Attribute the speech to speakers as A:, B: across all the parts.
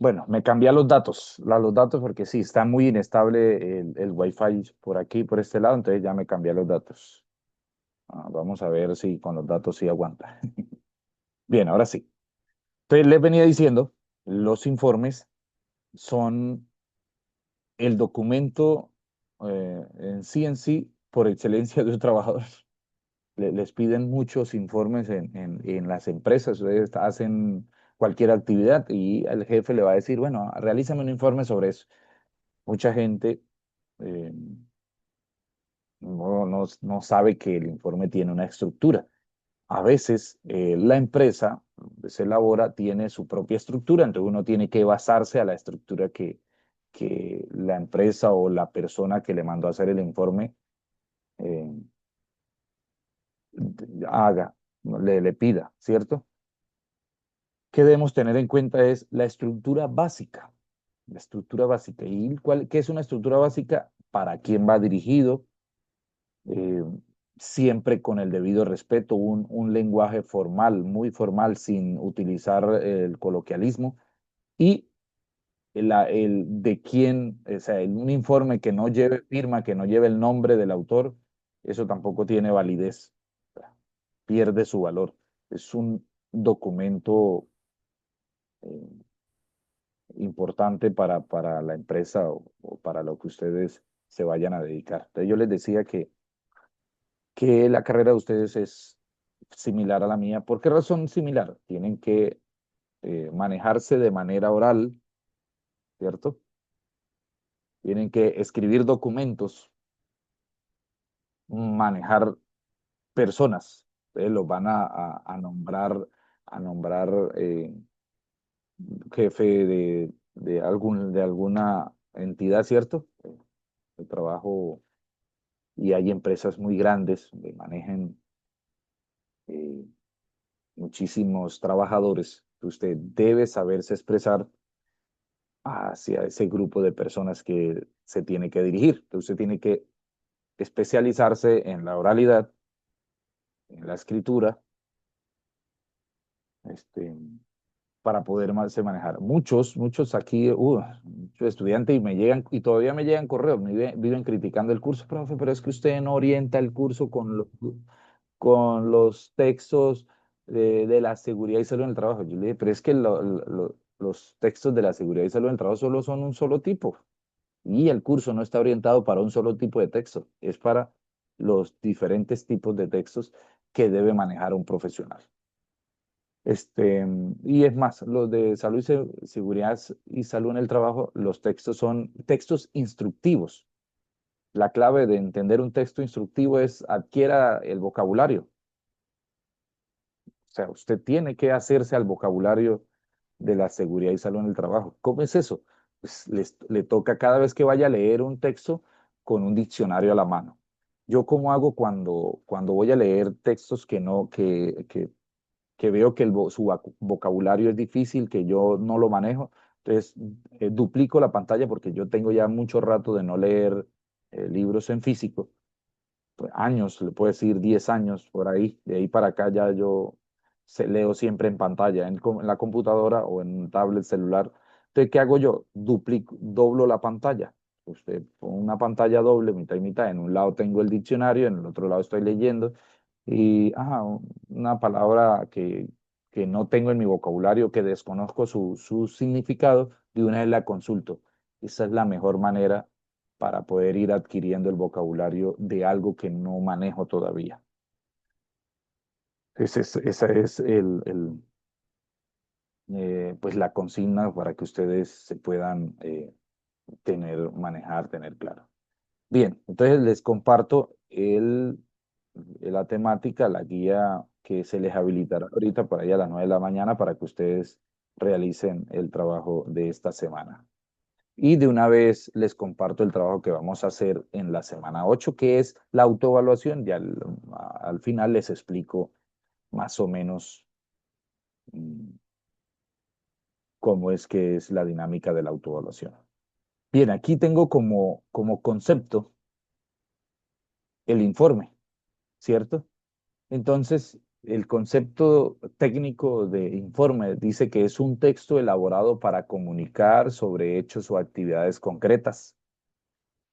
A: Bueno, me cambié los datos porque sí, está muy inestable el Wi-Fi por aquí, por este lado, entonces ya me cambié los datos. Vamos a ver si con los datos sí aguanta. Bien, ahora sí. Entonces les venía diciendo, los informes son el documento en sí por excelencia de los trabajadores. Les piden muchos informes en las empresas, ustedes hacen cualquier actividad y el jefe le va a decir, bueno, realízame un informe sobre eso. Mucha gente eh, no sabe que el informe tiene una estructura. A veces la empresa donde se elabora tiene su propia estructura, entonces uno tiene que basarse a la estructura que la empresa o la persona que le mandó a hacer el informe eh, haga, le pida, ¿cierto? ¿Qué debemos tener en cuenta? Es la estructura básica. La estructura básica. ¿Y qué es una estructura básica? ¿Para quién va dirigido? eh, Siempre con el debido respeto, un lenguaje formal, muy formal, sin utilizar el coloquialismo, y el de quién, o sea, un informe que no lleve firma, que no lleve el nombre del autor, eso tampoco tiene validez, pierde su valor. Es un documento eh, importante para la empresa o para lo que ustedes se vayan a dedicar. Entonces yo les decía que la carrera de ustedes es similar a la mía. ¿Por qué razón similar? Tienen que manejarse de manera oral, ¿cierto? Tienen que escribir documentos, manejar personas. Los van a nombrar jefe de alguna entidad, ¿cierto? De trabajo, y hay empresas muy grandes que manejan eh, muchísimos trabajadores. Usted debe saberse expresar hacia ese grupo de personas que se tiene que dirigir. Entonces, usted tiene que especializarse en la oralidad, en la escritura, este, para poder manejar. Muchos aquí, muchos estudiantes y me llegan, y todavía me llegan correos, viven criticando el curso, profe, pero es que usted no orienta el curso con los textos de la seguridad y salud en el trabajo. Yo le dije, pero es que los textos de la seguridad y salud en el trabajo solo son un solo tipo. Y el curso no está orientado para un solo tipo de texto, es para los diferentes tipos de textos que debe manejar un profesional. Y es más, los de salud y seguridad y salud en el trabajo, los textos son textos instructivos. La clave de entender un texto instructivo es adquiera el vocabulario. O sea, usted tiene que hacerse al vocabulario de la seguridad y salud en el trabajo. ¿Cómo es eso? Pues le toca cada vez que vaya a leer un texto con un diccionario a la mano. ¿Yo cómo hago cuando voy a leer textos que veo que su vocabulario es difícil, que yo no lo manejo? Entonces, duplico la pantalla porque yo tengo ya mucho rato de no leer libros en físico, pues, años, le puedo decir 10 años por ahí. De ahí para acá ya yo leo siempre en pantalla, en la computadora o en un tablet celular. Entonces, ¿qué hago yo? Doblo la pantalla. Usted pone una pantalla doble, mitad y mitad. En un lado tengo el diccionario, en el otro lado estoy leyendo. Y, una palabra que no tengo en mi vocabulario, que desconozco su significado, de una vez la consulto. Esa es la mejor manera para poder ir adquiriendo el vocabulario de algo que no manejo todavía. Esa es pues la consigna para que ustedes se puedan tener claro. Bien, entonces les comparto la temática, la guía que se les habilitará ahorita por ahí a las 9 de la mañana para que ustedes realicen el trabajo de esta semana. Y de una vez les comparto el trabajo que vamos a hacer en la semana 8, que es la autoevaluación. Ya al final les explico más o menos mm, cómo es que es la dinámica de la autoevaluación. Bien, aquí tengo como concepto el informe, ¿cierto? Entonces, el concepto técnico de informe dice que es un texto elaborado para comunicar sobre hechos o actividades concretas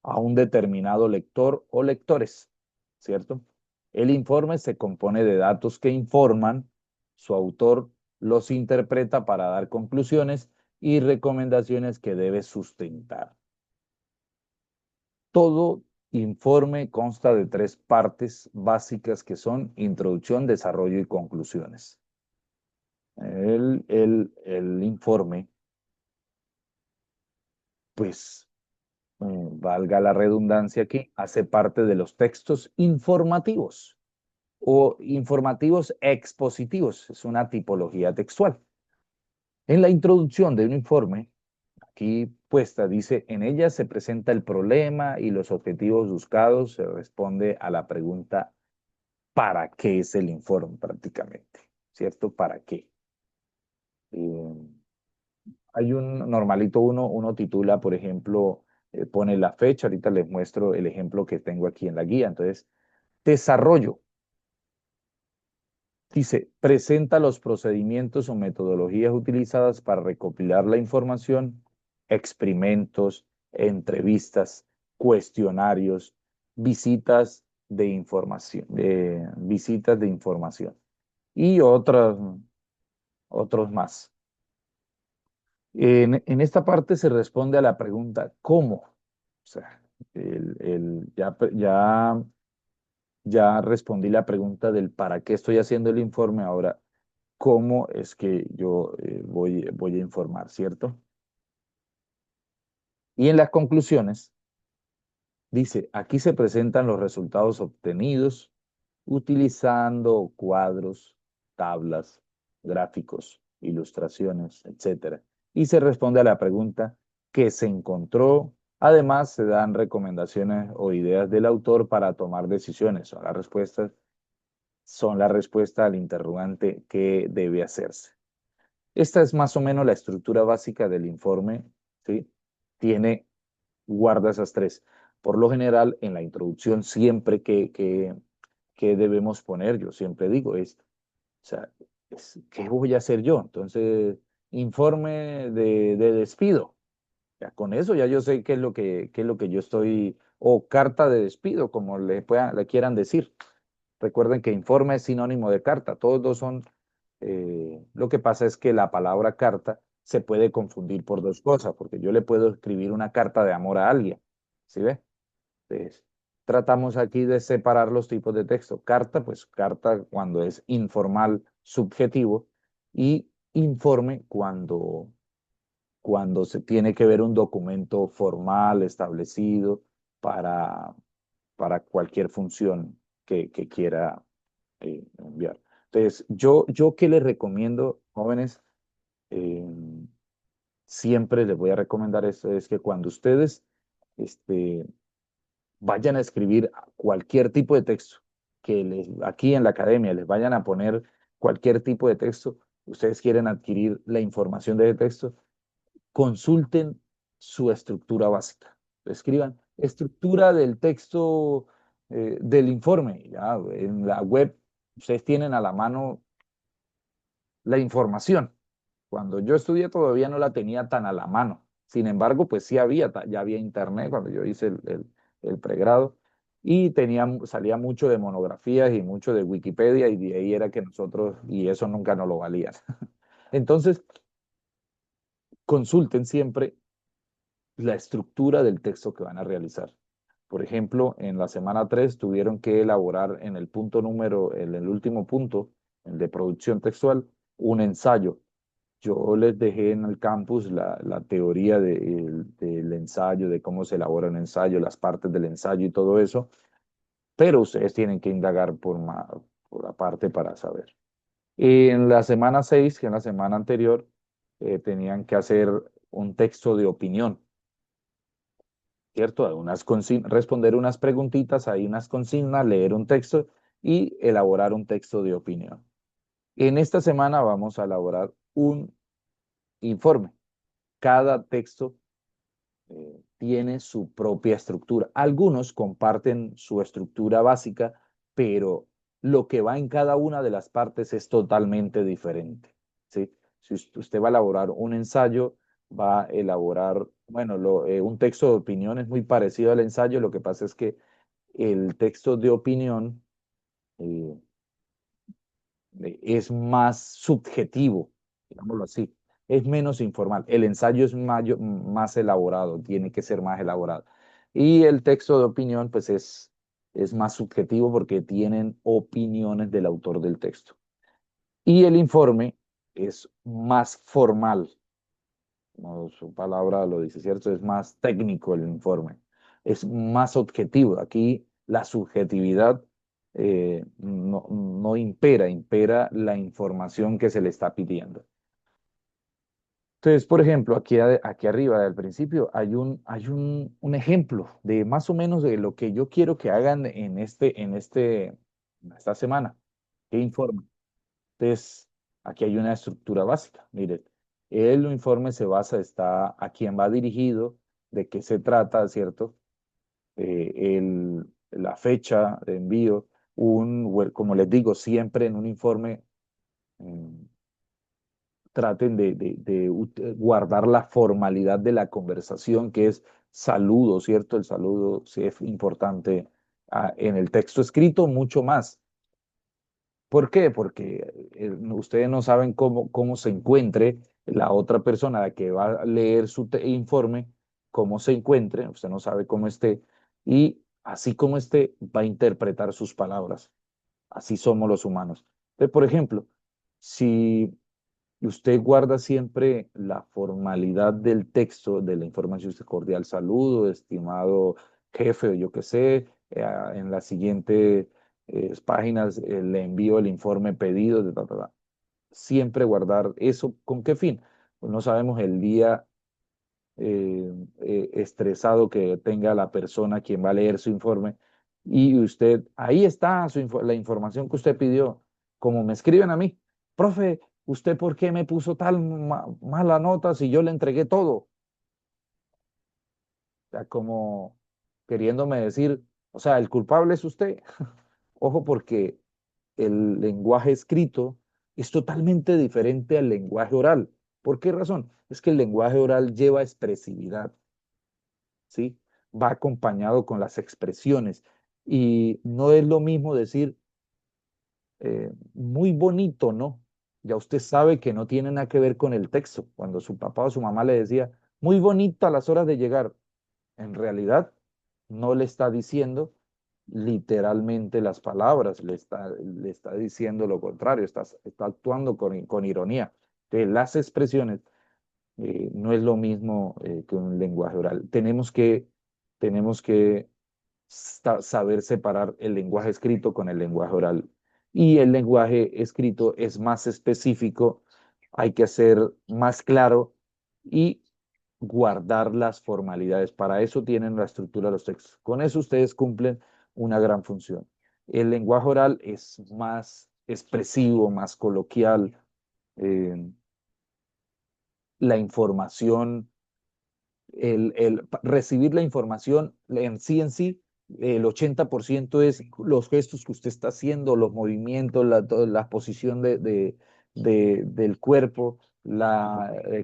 A: a un determinado lector o lectores, ¿cierto? El informe se compone de datos que informan, su autor los interpreta para dar conclusiones y recomendaciones que debe sustentar. Todo informe consta de tres partes básicas que son introducción, desarrollo y conclusiones. El informe, pues, valga la redundancia aquí, hace parte de los textos informativos o informativos expositivos. Es una tipología textual. En la introducción de un informe, aquí puesta, dice, en ella se presenta el problema y los objetivos buscados, se responde a la pregunta, ¿para qué es el informe prácticamente? ¿Cierto? ¿Para qué? Eh, Hay un normalito, uno titula, por ejemplo, pone la fecha, ahorita les muestro el ejemplo que tengo aquí en la guía. Entonces, desarrollo. Dice, presenta los procedimientos o metodologías utilizadas para recopilar la información, experimentos, entrevistas, cuestionarios, visitas de información, y otros más. En esta parte se responde a la pregunta ¿cómo? O sea, ya respondí la pregunta del para qué estoy haciendo el informe, ahora cómo es que yo voy a informar, ¿cierto? Y en las conclusiones dice, aquí se presentan los resultados obtenidos utilizando cuadros, tablas, gráficos, ilustraciones, etcétera. Y se responde a la pregunta ¿qué se encontró? Además, se dan recomendaciones o ideas del autor para tomar decisiones. Son la respuesta al interrogante ¿qué debe hacerse? Esta es más o menos la estructura básica del informe, ¿sí? Guarda esas tres. Por lo general, en la introducción, siempre que debemos poner, yo siempre digo esto, o sea, ¿qué voy a hacer yo? Entonces, informe de despido. Ya con eso ya yo sé qué es lo que yo estoy, o carta de despido, como le quieran decir. Recuerden que informe es sinónimo de carta, todos dos son, lo que pasa es que la palabra carta se puede confundir por dos cosas, porque yo le puedo escribir una carta de amor a alguien, ¿sí ve? Entonces, tratamos aquí de separar los tipos de texto. Carta, pues carta cuando es informal, subjetivo, y informe cuando se tiene que ver un documento formal establecido para, para cualquier función que quiera enviar. Entonces, yo qué les recomiendo, jóvenes, Eh, siempre les voy a recomendar esto, es que cuando ustedes este, vayan a escribir cualquier tipo de texto, aquí en la academia les vayan a poner cualquier tipo de texto, ustedes quieren adquirir la información de ese texto, consulten su estructura básica. Escriban estructura del texto del informe. Ya, en la web ustedes tienen a la mano la información. Cuando yo estudié todavía no la tenía tan a la mano. Sin embargo, pues sí había, ya había internet cuando yo hice el pregrado y salía mucho de monografías y mucho de Wikipedia y de ahí era que nosotros, y eso nunca nos lo valían. Entonces, consulten siempre la estructura del texto que van a realizar. Por ejemplo, en la semana 3 tuvieron que elaborar en el punto número, en el último punto, el de producción textual, un ensayo. Yo les dejé en el campus la teoría del ensayo, de cómo se elabora un ensayo, las partes del ensayo y todo eso, pero ustedes tienen que indagar por aparte para saber. En la semana 6, que en la semana anterior, tenían que hacer un texto de opinión, ¿cierto? Responder unas preguntitas, hay unas consignas, leer un texto y elaborar un texto de opinión. En esta semana vamos a elaborar un informe. Cada texto tiene su propia estructura. Algunos comparten su estructura básica, pero lo que va en cada una de las partes es totalmente diferente, ¿sí? Si usted va a elaborar un ensayo, va a elaborar, bueno, un texto de opinión es muy parecido al ensayo, lo que pasa es que el texto de opinión eh, es más subjetivo, digámoslo así, es menos informal. El ensayo es más elaborado, tiene que ser más elaborado. Y el texto de opinión, pues es más subjetivo porque tienen opiniones del autor del texto. Y el informe es más formal, como su palabra lo dice, ¿cierto? Es más técnico el informe, es más objetivo. Aquí la subjetividad no impera, impera la información que se le está pidiendo. Entonces, por ejemplo, aquí arriba del principio hay un ejemplo de más o menos de lo que yo quiero que hagan en esta semana. ¿Qué informe? Entonces, aquí hay una estructura básica. Miren, el informe se basa, está a quién va dirigido, de qué se trata, ¿cierto? La fecha de envío, como les digo, siempre en un informe mm, traten de guardar la formalidad de la conversación, que es saludo, ¿cierto? El saludo sí es importante en el texto escrito, mucho más. ¿Por qué? Porque ustedes no saben cómo se encuentre la otra persona que va a leer su informe, cómo se encuentre, usted no sabe cómo esté, y así como esté, va a interpretar sus palabras. Así somos los humanos. Entonces, por ejemplo, si usted guarda siempre la formalidad del texto, de la información, usted cordial saludo, estimado jefe, o yo qué sé, en las siguientes páginas le envío el informe pedido, de ta, ta, ta. Siempre guardar eso. ¿Con qué fin? Pues no sabemos el día estresado que tenga la persona quien va a leer su informe y usted, ahí está la información que usted pidió, como me escriben a mí, profe, ¿usted por qué me puso tal mala nota si yo le entregué todo? O sea, como queriéndome decir, o sea, el culpable es usted. Ojo, porque el lenguaje escrito es totalmente diferente al lenguaje oral. ¿Por qué razón? Es que el lenguaje oral lleva expresividad, ¿sí? Va acompañado con las expresiones y no es lo mismo decir muy bonito, ¿no? Ya usted sabe que no tiene nada que ver con el texto. Cuando su papá o su mamá le decía, muy bonito a las horas de llegar, en realidad no le está diciendo literalmente las palabras, le está diciendo lo contrario, está actuando con ironía. Entonces, las expresiones no es lo mismo que un lenguaje oral. Tenemos que saber separar el lenguaje escrito con el lenguaje oral. Y el lenguaje escrito es más específico, hay que ser más claro y guardar las formalidades. Para eso tienen la estructura de los textos. Con eso ustedes cumplen una gran función. El lenguaje oral es más expresivo, más coloquial. eh, la información recibir la información en sí, el 80% es los gestos que usted está haciendo, los movimientos, la posición del cuerpo,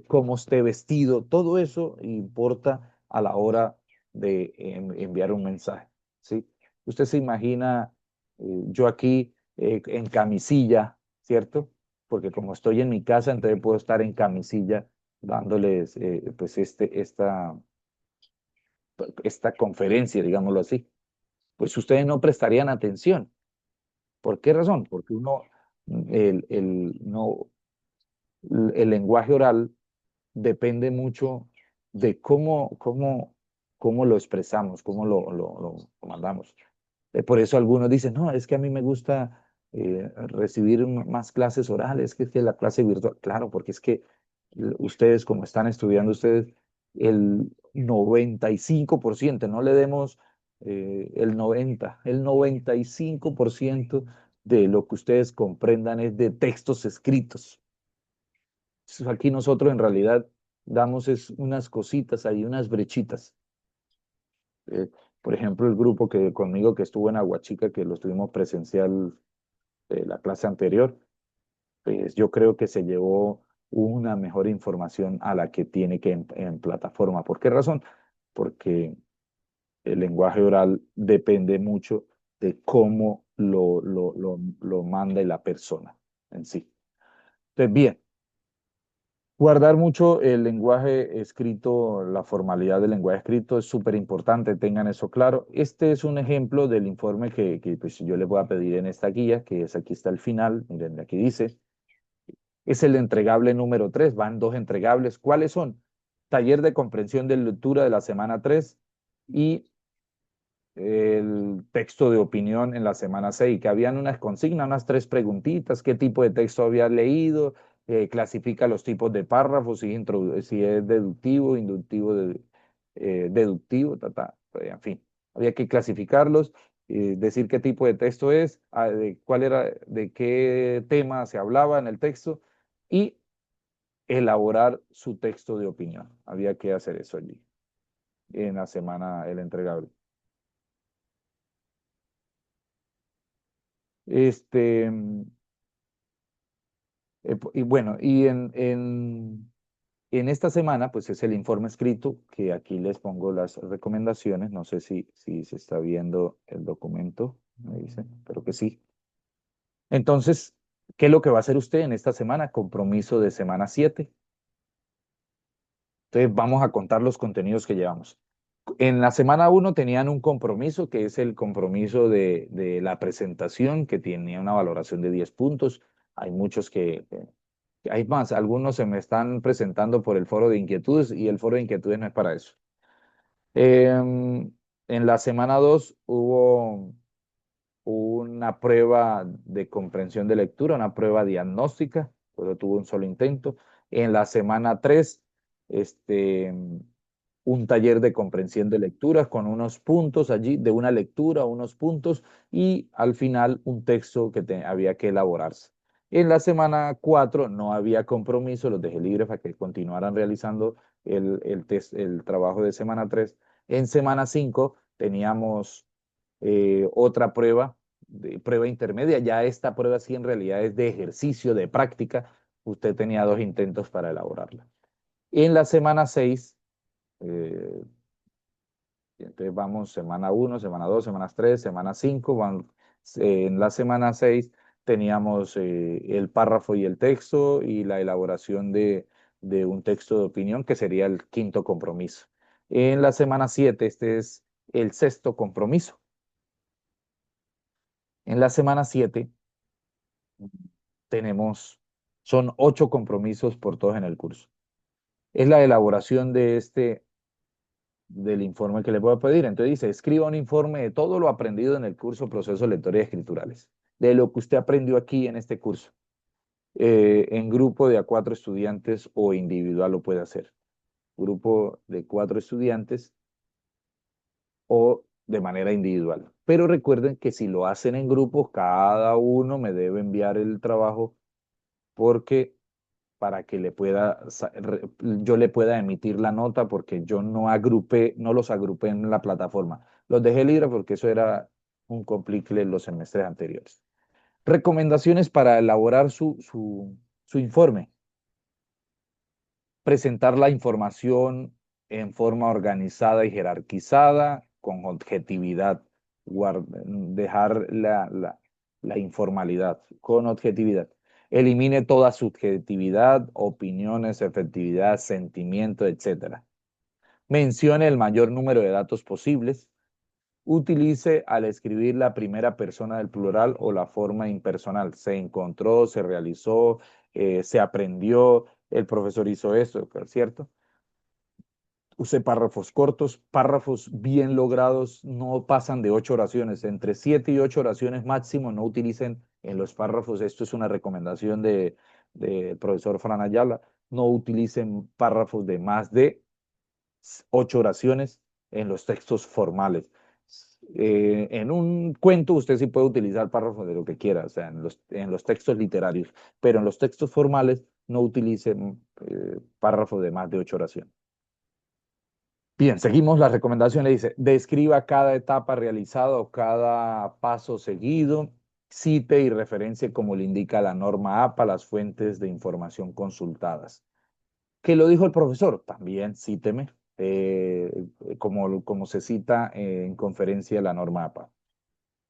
A: cómo esté vestido, todo eso importa a la hora de enviar un mensaje, ¿sí? Usted se imagina yo aquí en camisilla, ¿cierto? Porque como estoy en mi casa, entonces puedo estar en camisilla dándoles pues esta conferencia, digámoslo así, pues ustedes no prestarían atención. ¿Por qué razón? Porque no, el lenguaje oral depende mucho de cómo lo expresamos, cómo lo mandamos. Por eso algunos dicen, no, es que a mí me gusta recibir más clases orales que la clase virtual. Claro, porque es que ustedes, como están estudiando ustedes, el 95%, no le demos el 95% de lo que ustedes comprendan es de textos escritos. Entonces, aquí nosotros en realidad damos es unas cositas ahí, unas brechitas. Eh, por ejemplo, el grupo que conmigo que estuvo en Aguachica, que lo estuvimos presencial de la clase anterior, pues yo creo que se llevó una mejor información a la que tiene que en plataforma. ¿Por qué razón? Porque el lenguaje oral depende mucho de cómo lo manda la persona en sí. Entonces, bien, guardar mucho el lenguaje escrito, la formalidad del lenguaje escrito es súper importante, tengan eso claro. Este es un ejemplo del informe que pues, yo les voy a pedir en esta guía, que es aquí está el final, miren, aquí dice, es el entregable número 3, van dos entregables. ¿Cuáles son? Taller de comprensión de lectura de la semana 3 y el texto de opinión en la semana 6, que habían unas consignas, unas tres preguntitas, qué tipo de texto había leído, clasifica los tipos de párrafos, si es deductivo, inductivo, deductivo, en fin, había que clasificarlos, decir qué tipo de texto es, de cuál era, de qué tema se hablaba en el texto y elaborar su texto de opinión. Había que hacer eso allí en la semana, el entregable. Este, y bueno, en esta semana, pues es el informe escrito, que aquí les pongo las recomendaciones. No sé si se está viendo el documento, me dicen, pero que sí. Entonces, ¿qué es lo que va a hacer usted en esta semana? Compromiso de semana 7. Entonces, vamos a contar los contenidos que llevamos. En la semana 1 tenían un compromiso, que es el compromiso de la presentación, que tenía una valoración de 10 puntos. Hay muchos hay más, algunos se me están presentando por el foro de inquietudes y el foro de inquietudes no es para eso. En la semana 2 hubo una prueba de comprensión de lectura, una prueba diagnóstica, pero tuvo un solo intento. En la semana 3 este, un taller de comprensión de lecturas con unos puntos allí, de una lectura, unos puntos, y al final un texto que había que elaborarse. En la semana 4 no había compromiso, los dejé libres para que continuaran realizando el trabajo de semana 3. En semana 5 teníamos otra prueba, prueba intermedia. Ya esta prueba sí en realidad es de ejercicio, de práctica. Usted tenía dos intentos para elaborarla. En la semana 6 eh, entonces vamos semana 1, semana 2, semana 3, semana 5. En la semana 6 teníamos el párrafo y el texto y la elaboración de un texto de opinión que sería el quinto compromiso. En la semana 7 este es el sexto compromiso. En la semana 7 tenemos, son 8 compromisos por todos en el curso. Es la elaboración del informe que le voy a pedir. Entonces dice, escriba un informe de todo lo aprendido en el curso Procesos Lectores y Escriturales, de lo que usted aprendió aquí en este curso. En grupo de a 4 estudiantes o individual lo puede hacer. Grupo de 4 estudiantes o de manera individual. Pero recuerden que si lo hacen en grupos, cada uno me debe enviar el trabajo porque para que yo le pueda emitir la nota porque yo no los agrupé en la plataforma. Los dejé libre porque eso era un complique los semestres anteriores. Recomendaciones para elaborar su informe. Presentar la información en forma organizada y jerarquizada, con objetividad. Dejar la informalidad con objetividad. Elimine toda subjetividad, opiniones, efectividad, sentimiento, etc. Mencione el mayor número de datos posibles. Utilice al escribir la primera persona del plural o la forma impersonal. Se encontró, se realizó, se aprendió, el profesor hizo esto, ¿cierto? Use párrafos cortos, párrafos bien logrados no pasan de 8 oraciones, entre 7 y 8 oraciones máximo, no utilicen en los párrafos, esto es una recomendación del profesor Fran Ayala, no utilicen párrafos de más de 8 oraciones en los textos formales. En un cuento usted sí puede utilizar párrafos de lo que quiera, o sea, en los textos literarios, pero en los textos formales no utilicen párrafos de más de 8 oraciones. Bien, seguimos la recomendación, le dice, describa cada etapa realizada o cada paso seguido. Cite y referencie, como le indica la norma APA, las fuentes de información consultadas. ¿Qué lo dijo el profesor? También cíteme, como se cita en conferencia de la norma APA.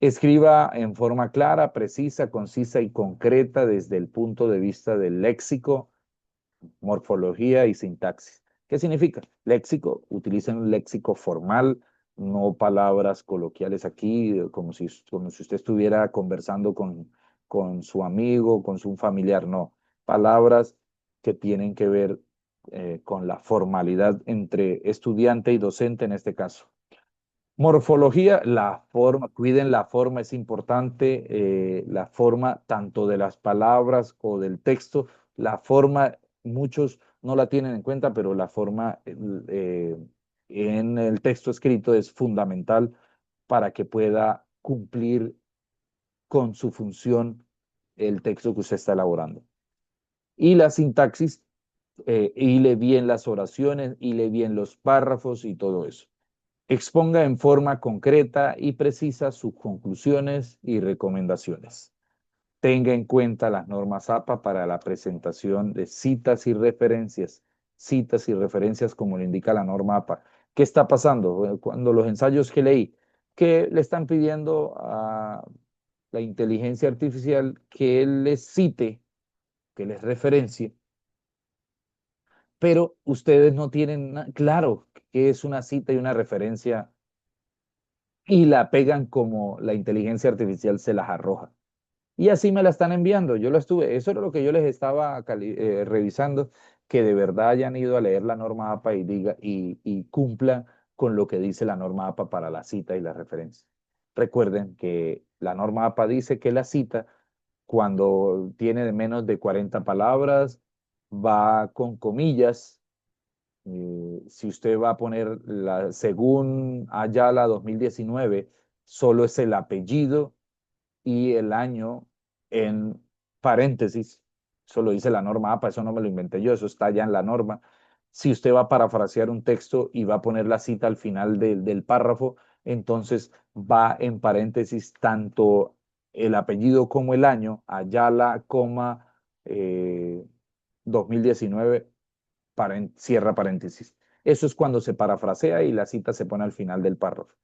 A: Escriba en forma clara, precisa, concisa y concreta desde el punto de vista del léxico, morfología y sintaxis. ¿Qué significa? Léxico, utilicen un léxico formal, no palabras coloquiales aquí, como si usted estuviera conversando con su amigo, con su familiar, no. Palabras que tienen que ver con la formalidad entre estudiante y docente en este caso. Morfología, la forma, cuiden la forma, es importante, la forma tanto de las palabras o del texto, la forma, muchos no la tienen en cuenta, pero la forma en el texto escrito es fundamental para que pueda cumplir con su función el texto que usted está elaborando. Y la sintaxis, hile bien las oraciones, hile bien los párrafos y todo eso. Exponga en forma concreta y precisa sus conclusiones y recomendaciones. Tenga en cuenta las normas APA para la presentación de citas y referencias como lo indica la norma APA. ¿Qué está pasando? Bueno, cuando los ensayos que leí, que le están pidiendo a la inteligencia artificial que él les cite, que les referencie, pero ustedes no tienen claro qué es una cita y una referencia y la pegan como la inteligencia artificial se las arroja. Y así me la están enviando. Yo lo estuve, eso era lo que yo les estaba revisando, que de verdad hayan ido a leer la norma APA y diga y cumpla con lo que dice la norma APA para la cita y la referencia. Recuerden que la norma APA dice que la cita, cuando tiene de menos de 40 palabras, va con comillas. Si usted va a poner según Ayala 2019, solo es el apellido y el año en paréntesis. Eso lo dice la norma APA, eso no me lo inventé yo, eso está ya en la norma. Si usted va a parafrasear un texto y va a poner la cita al final del párrafo, entonces va en paréntesis tanto el apellido como el año, Ayala, coma, 2019, cierra paréntesis. Eso es cuando se parafrasea y la cita se pone al final del párrafo.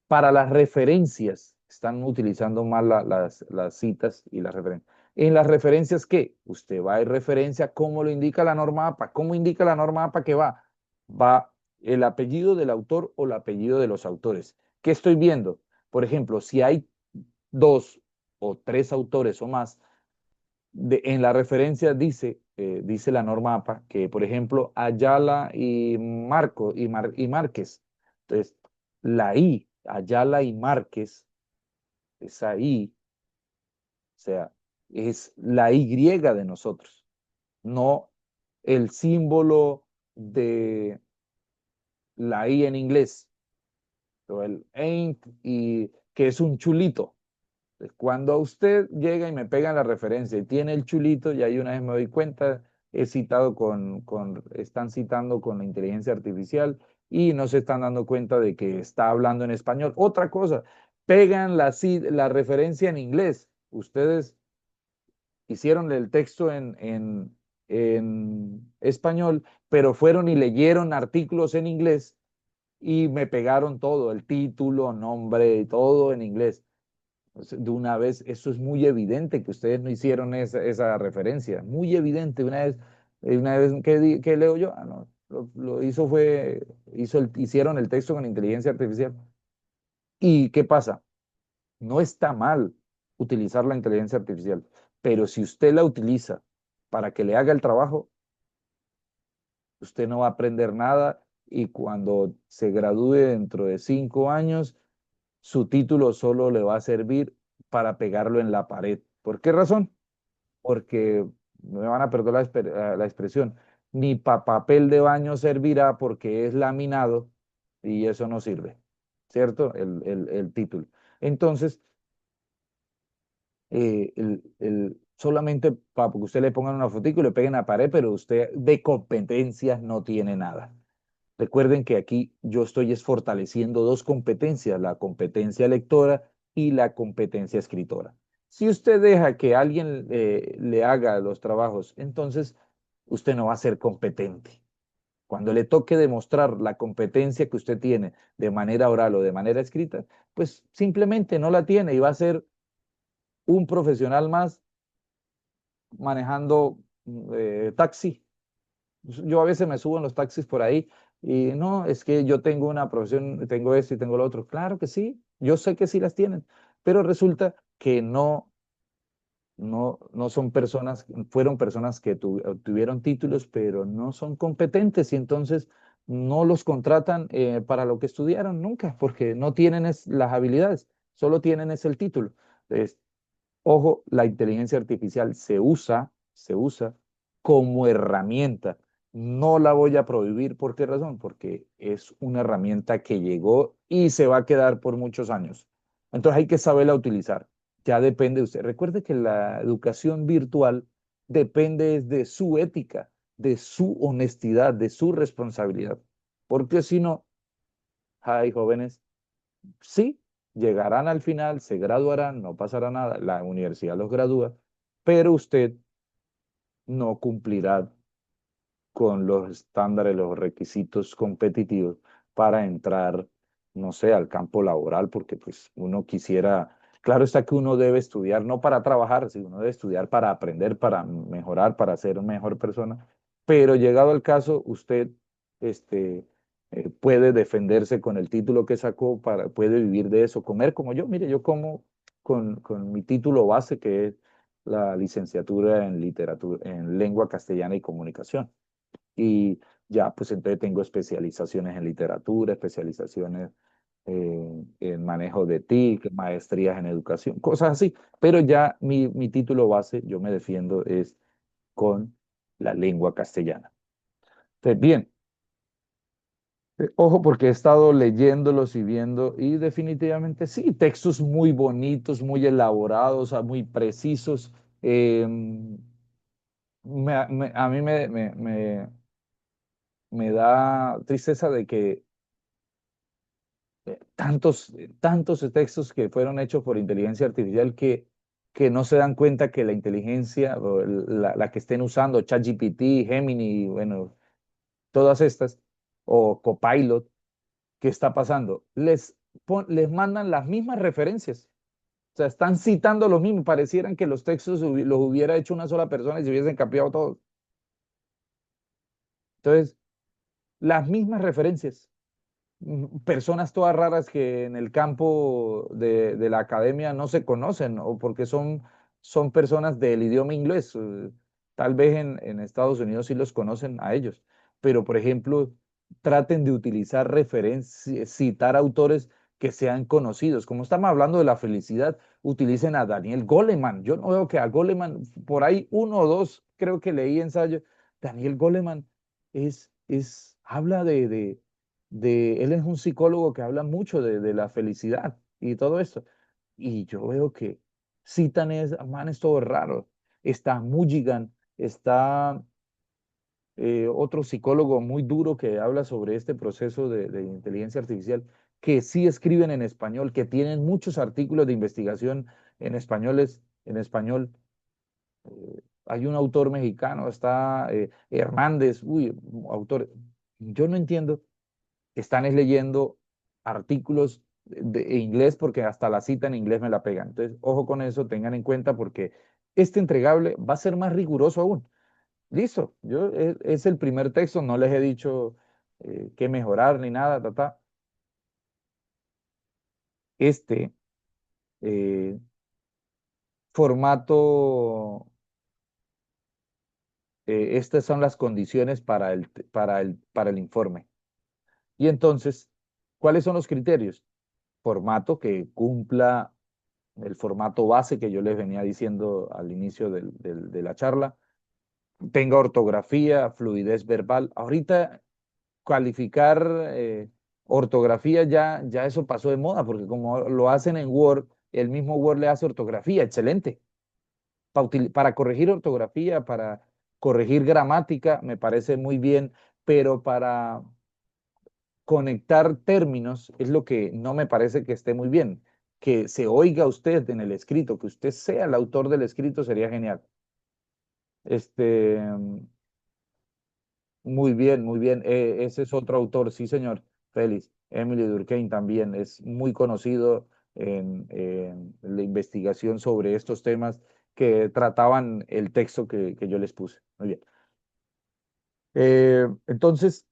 A: Para las referencias, están utilizando mal las citas y las referencias. En las referencias, ¿qué? Usted va a ir referencia como lo indica la norma APA. ¿Cómo indica la norma APA que va? Va el apellido del autor o el apellido de los autores. ¿Qué estoy viendo? Por ejemplo, si hay dos o tres autores o más, en la referencia dice la norma APA que, por ejemplo, Ayala y Marco y Márquez. Entonces, la I, Ayala y Márquez, esa I, o sea, es la Y de nosotros, no el símbolo de la I en inglés, o el ain't, y que es un chulito. Cuando usted llega y me pega la referencia y tiene el chulito, y ahí una vez me doy cuenta, están citando con la inteligencia artificial y no se están dando cuenta de que está hablando en español. Otra cosa, pegan la referencia en inglés. Ustedes hicieron el texto en español, pero fueron y leyeron artículos en inglés y me pegaron todo, el título, nombre, todo en inglés. De una vez, eso es muy evidente que ustedes no hicieron esa referencia, muy evidente. Una vez que leo yo, no, lo hizo hicieron el texto con inteligencia artificial. ¿Y qué pasa? No está mal utilizar la inteligencia artificial, pero si usted la utiliza para que le haga el trabajo, usted no va a aprender nada y cuando se gradúe dentro de 5 años, su título solo le va a servir para pegarlo en la pared. ¿Por qué razón? Porque me van a perdonar la expresión, ni para papel de baño servirá porque es laminado y eso no sirve, ¿cierto? El título. Entonces, solamente para que usted le pongan una fotico y le peguen a la pared, pero usted de competencias no tiene nada. Recuerden que aquí yo estoy fortaleciendo dos competencias, la competencia lectora y la competencia escritora. Si usted deja que alguien le haga los trabajos, entonces usted no va a ser competente. Cuando le toque demostrar la competencia que usted tiene de manera oral o de manera escrita, pues simplemente no la tiene y va a ser un profesional más manejando taxi. Yo a veces me subo en los taxis por ahí y no, es que yo tengo una profesión, tengo esto y tengo lo otro. Claro que sí, yo sé que sí las tienen, pero resulta que no son personas, fueron personas que tuvieron títulos, pero no son competentes y entonces no los contratan para lo que estudiaron nunca, porque no tienen las habilidades, solo tienen es el título. Entonces, ojo, la inteligencia artificial se usa como herramienta. No la voy a prohibir. ¿Por qué razón? Porque es una herramienta que llegó y se va a quedar por muchos años. Entonces hay que saberla utilizar. Ya depende de usted. Recuerde que la educación virtual depende de su ética, de su honestidad, de su responsabilidad. Porque si no, hay jóvenes, sí, llegarán al final, se graduarán, no pasará nada, la universidad los gradúa, pero usted no cumplirá con los estándares, los requisitos competitivos para entrar, no sé, al campo laboral, porque pues uno quisiera, claro está que uno debe estudiar no para trabajar, sino uno debe estudiar para aprender, para mejorar, para ser una mejor persona, pero llegado el caso, usted puede defenderse con el título que sacó, puede vivir de eso, comer como yo, mire, yo como con mi título base, que es la licenciatura en literatura, en lengua castellana y comunicación. Y ya, pues entonces tengo especializaciones en literatura, especializaciones en manejo de TIC, maestrías en educación, cosas así. Pero ya mi título base, yo me defiendo, es con la lengua castellana. Entonces, bien, ojo porque he estado leyéndolos y viendo y definitivamente sí, textos muy bonitos, muy elaborados, muy precisos. A mí me da tristeza de que tantos textos que fueron hechos por inteligencia artificial que no se dan cuenta que la inteligencia, o la que estén usando, ChatGPT, Gemini, bueno, todas estas, o Copilot, ¿qué está pasando? Les mandan las mismas referencias. O sea, están citando los mismos. Parecieran que los textos los hubiera hecho una sola persona y se hubiesen cambiado todos. Entonces, las mismas referencias. Personas todas raras que en el campo de la academia no se conocen o porque son personas del idioma inglés. Tal vez en Estados Unidos sí los conocen a ellos, pero por ejemplo, traten de utilizar referencias, citar autores que sean conocidos. Como estamos hablando de la felicidad, utilicen a Daniel Goleman. Yo no veo que a Goleman, por ahí uno o dos, creo que leí ensayo. Daniel Goleman habla él es un psicólogo que habla mucho de la felicidad y todo esto. Y yo veo que citan manes todos raros. Está Mulligan, está otro psicólogo muy duro que habla sobre este proceso de inteligencia artificial, que sí escriben en español, que tienen muchos artículos de investigación en español. Hay un autor mexicano, está Hernández, uy, autor. Yo no entiendo, están es leyendo artículos de inglés porque hasta la cita en inglés me la pegan. Entonces, ojo con eso, tengan en cuenta porque este entregable va a ser más riguroso aún. Listo, es el primer texto, no les he dicho qué mejorar ni nada, Este eh, formato, estas son las condiciones para el informe. Y entonces, ¿cuáles son los criterios? Formato que cumpla el formato base que yo les venía diciendo al inicio de la charla, tenga ortografía, fluidez verbal. Ahorita calificar ortografía ya eso pasó de moda, porque como lo hacen en Word, el mismo Word le hace ortografía, excelente. Para corregir ortografía, para corregir gramática, me parece muy bien, pero para conectar términos es lo que no me parece que esté muy bien. que se oiga usted en el escrito, que usted sea el autor del escrito, sería genial. Este, muy bien, muy bien. Ese es otro autor, sí, señor. Félix. Emily Durkheim también es muy conocido en la investigación sobre estos temas que trataban el texto que yo les puse. Muy bien. Entonces,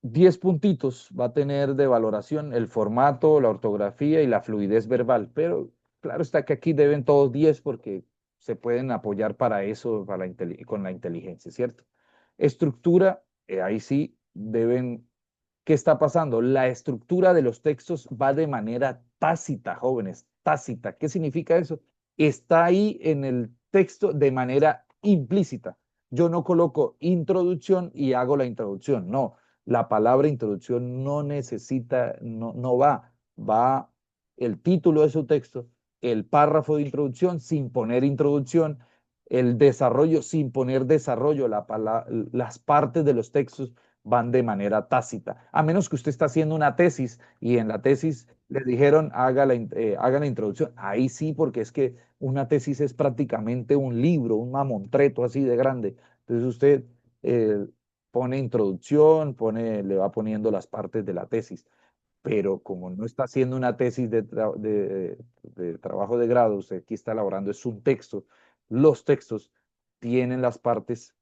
A: 10 puntitos va a tener de valoración el formato, la ortografía y la fluidez verbal, pero claro está que aquí deben todos 10 porque se pueden apoyar para eso con la inteligencia, ¿cierto? Estructura, ahí sí deben. ¿Qué está pasando? La estructura de los textos va de manera tácita, jóvenes, tácita. ¿Qué significa eso? Está ahí en el texto de manera implícita. Yo no coloco introducción y hago la introducción. No, la palabra introducción no necesita, no va el título de su texto, el párrafo de introducción sin poner introducción, el desarrollo sin poner desarrollo, las partes de los textos van de manera tácita, a menos que usted está haciendo una tesis y en la tesis le dijeron haga la introducción. Ahí sí, porque es que una tesis es prácticamente un libro, un mamontreto así de grande. Entonces usted eh, pone introducción, le va poniendo las partes de la tesis, pero como no está haciendo una tesis de trabajo de grado, usted aquí está elaborando es un texto. Los textos tienen las partes,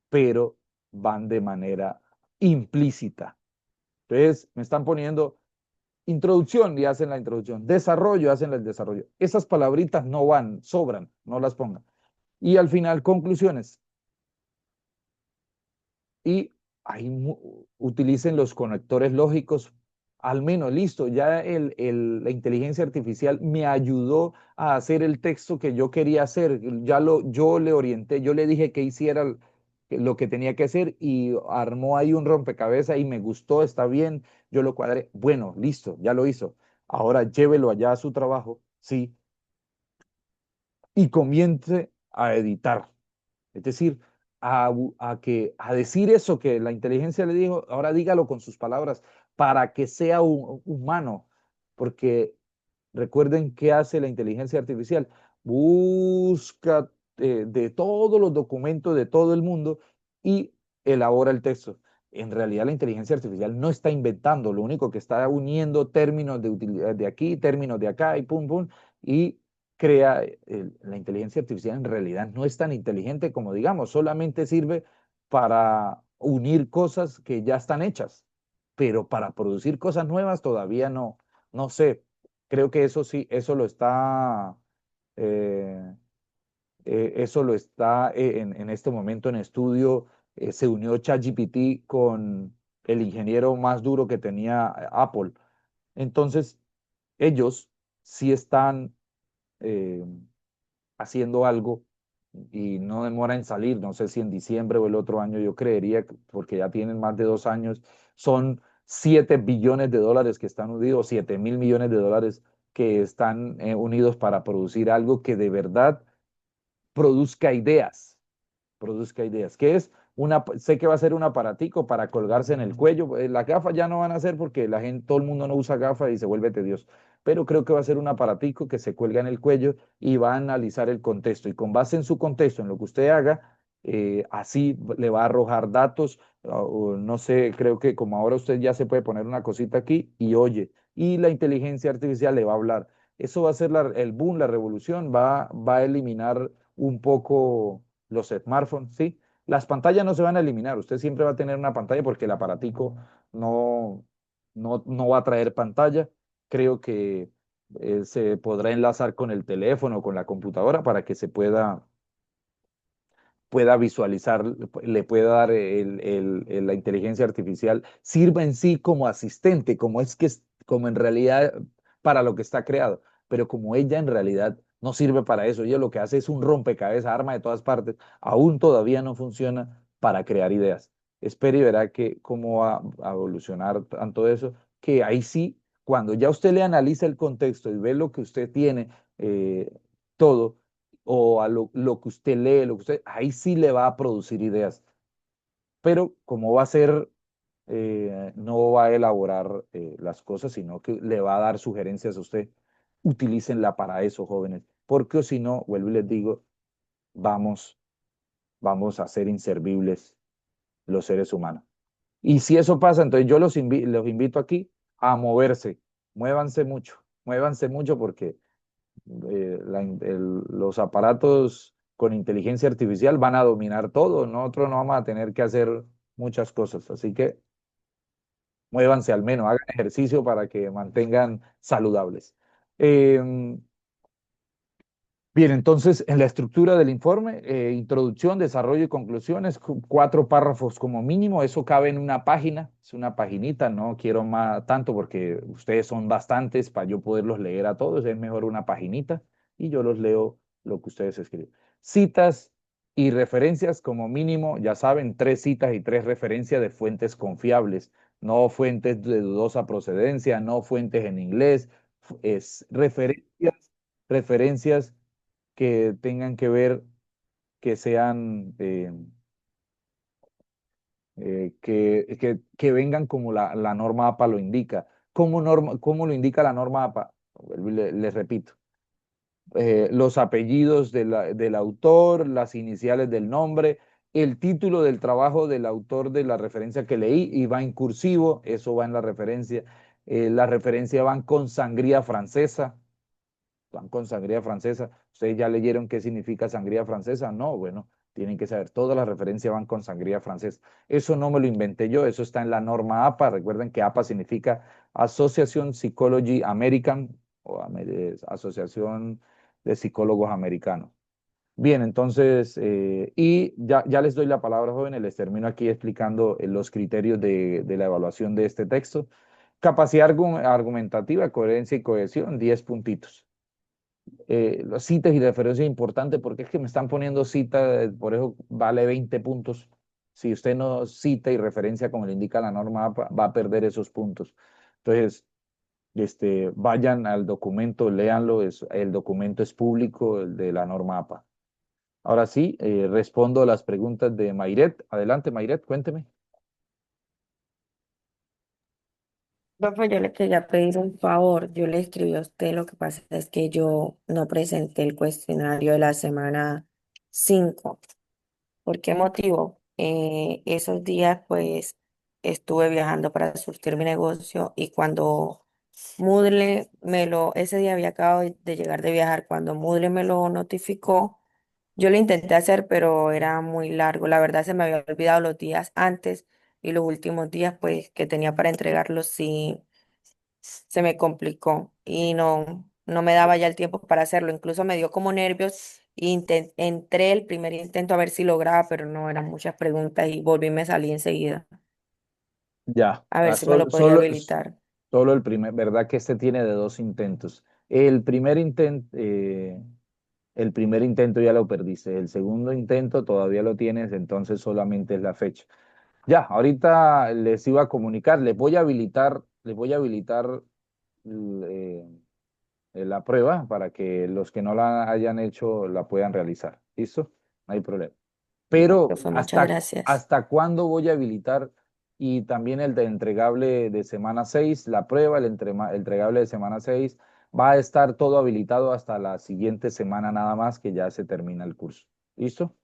A: pero van de manera implícita. Entonces, me están poniendo introducción y hacen la introducción, desarrollo, hacen el desarrollo. Esas palabritas no van, sobran, no las pongan. Y al final, conclusiones. Y ahí utilicen los conectores lógicos, al menos listo, ya la inteligencia artificial me ayudó a hacer el texto que yo quería hacer, yo le orienté, yo le dije que hiciera lo que tenía que hacer y armó ahí un rompecabezas y me gustó, está bien, yo lo cuadré, bueno, listo, ya lo hizo, ahora llévelo allá a su trabajo, sí, y comience a editar. Es decir, a decir eso que la inteligencia le dijo, ahora dígalo con sus palabras para que sea humano, porque recuerden qué hace la inteligencia artificial. Busca de todos los documentos de todo el mundo y elabora el texto. En realidad la inteligencia artificial no está inventando, lo único que está uniendo términos de utilidad de aquí, términos de acá y pum, pum, y crea, la inteligencia artificial en realidad no es tan inteligente como digamos, solamente sirve para unir cosas que ya están hechas, pero para producir cosas nuevas todavía no, no sé. Creo que eso sí, eh, eso lo está en este momento en estudio. Se unió ChatGPT con el ingeniero más duro que tenía Apple. Entonces, ellos sí están eh, haciendo algo y no demora en salir, no sé si en diciembre o el otro año, yo creería, porque ya tienen más de 2 años, son 7 billones de dólares que están unidos, 7.000 millones de dólares que están unidos para producir algo que de verdad produzca ideas, produzca ideas, que es sé que va a ser un aparatico para colgarse en el cuello. Las gafas ya no van a ser porque la gente, todo el mundo no usa gafas y se vuelve tedioso, pero creo que va a ser un aparatico que se cuelga en el cuello y va a analizar el contexto y con base en su contexto, en lo que usted haga, así le va a arrojar datos, o no sé, creo que como ahora usted ya se puede poner una cosita aquí y oye, y la inteligencia artificial le va a hablar. Eso va a ser el boom, la revolución, va a eliminar un poco los smartphones, ¿sí? Las pantallas no se van a eliminar, usted siempre va a tener una pantalla porque el aparatico no, no va a traer pantalla. Creo que se podrá enlazar con el teléfono, con la computadora para que se pueda visualizar, le pueda dar la inteligencia artificial, sirva en sí como asistente, como en realidad para lo que está creado, pero como ella en realidad no sirve para eso, ella lo que hace es un rompecabezas, arma de todas partes, aún todavía no funciona para crear ideas. Espere y verá que cómo va a evolucionar tanto eso, que ahí sí, cuando ya usted le analiza el contexto y ve lo que usted tiene, todo, o a lo que usted lee, ahí sí le va a producir ideas. Pero como va a ser no va a elaborar las cosas, sino que le va a dar sugerencias a usted. Utilícenla para eso, jóvenes, porque o si no, vuelvo y les digo, vamos, vamos a ser inservibles los seres humanos. Y si eso pasa, entonces yo los invito aquí a moverse, muévanse mucho porque los aparatos con inteligencia artificial van a dominar todo, nosotros no vamos a tener que hacer muchas cosas, así que muévanse al menos, hagan ejercicio para que mantengan saludables. Eh, Bien, entonces en la estructura del informe, introducción, desarrollo y conclusiones, 4 párrafos como mínimo, eso cabe en una página, es una paginita, no quiero más tanto porque ustedes son bastantes para yo poderlos leer a todos, es mejor una paginita y yo los leo lo que ustedes escriben. Citas y referencias como mínimo, ya saben, 3 citas y 3 referencias de fuentes confiables, no fuentes de dudosa procedencia, no fuentes en inglés, es referencias que tengan que ver, que sean, que vengan como la norma APA lo indica. ¿Cómo lo indica la norma APA? Les repito, los apellidos del autor, las iniciales del nombre, el título del trabajo del autor de la referencia que leí y va en cursivo, eso va en la referencia. La referencia van con sangría francesa, van con sangría francesa. ¿Ustedes ya leyeron qué significa sangría francesa? No, bueno, tienen que saber, todas las referencias van con sangría francesa. Eso no me lo inventé yo, eso está en la norma APA. Recuerden que APA significa Association Psychology American o Asociación de Psicólogos Americanos. Bien, entonces, y ya les doy la palabra, jóvenes, les termino aquí explicando los criterios de la evaluación de este texto. Capacidad argumentativa, coherencia y cohesión, 10 puntitos. Las citas y referencias importantes porque es que me están poniendo cita, por eso vale 20 puntos. Si usted no cita y referencia como le indica la norma, va a perder esos puntos. Entonces, vayan al documento, léanlo, el documento es público, el de la norma APA. Ahora sí, respondo a las preguntas de Mayret. Adelante, Mayret, cuénteme.
B: Profe, yo le quería pedir un favor. Yo le escribí a usted, lo que pasa es que yo no presenté el cuestionario de la semana 5. ¿Por qué motivo? Esos días, pues, estuve viajando para surtir mi negocio y cuando ese día había acabado de llegar de viajar, cuando Moodle me lo notificó, yo lo intenté hacer, pero era muy largo. La verdad se me había olvidado los días antes y los últimos días, pues, que tenía para entregarlos, sí se me complicó y no me daba ya el tiempo para hacerlo. Incluso me dio como nervios. Entré el primer intento a ver si lograba, pero no eran muchas preguntas y volví y me salí enseguida.
A: Ya,
B: A ver si me lo podría habilitar.
A: solo el primer, ¿verdad que este tiene de 2 intentos? El primer intento ya lo perdiste, el segundo intento todavía lo tienes, entonces solamente es la fecha. Ya, ahorita les iba a comunicar, les voy a habilitar eh, la prueba para que los que no la hayan hecho la puedan realizar. ¿Listo? No hay problema.
B: Bueno,
A: Pero
B: profe, muchas gracias.
A: ¿hasta cuándo voy a habilitar? Y también el de entregable de semana 6 la prueba, el entregable de semana 6 va a estar todo habilitado hasta la siguiente semana nada más que ya se termina el curso. ¿Listo?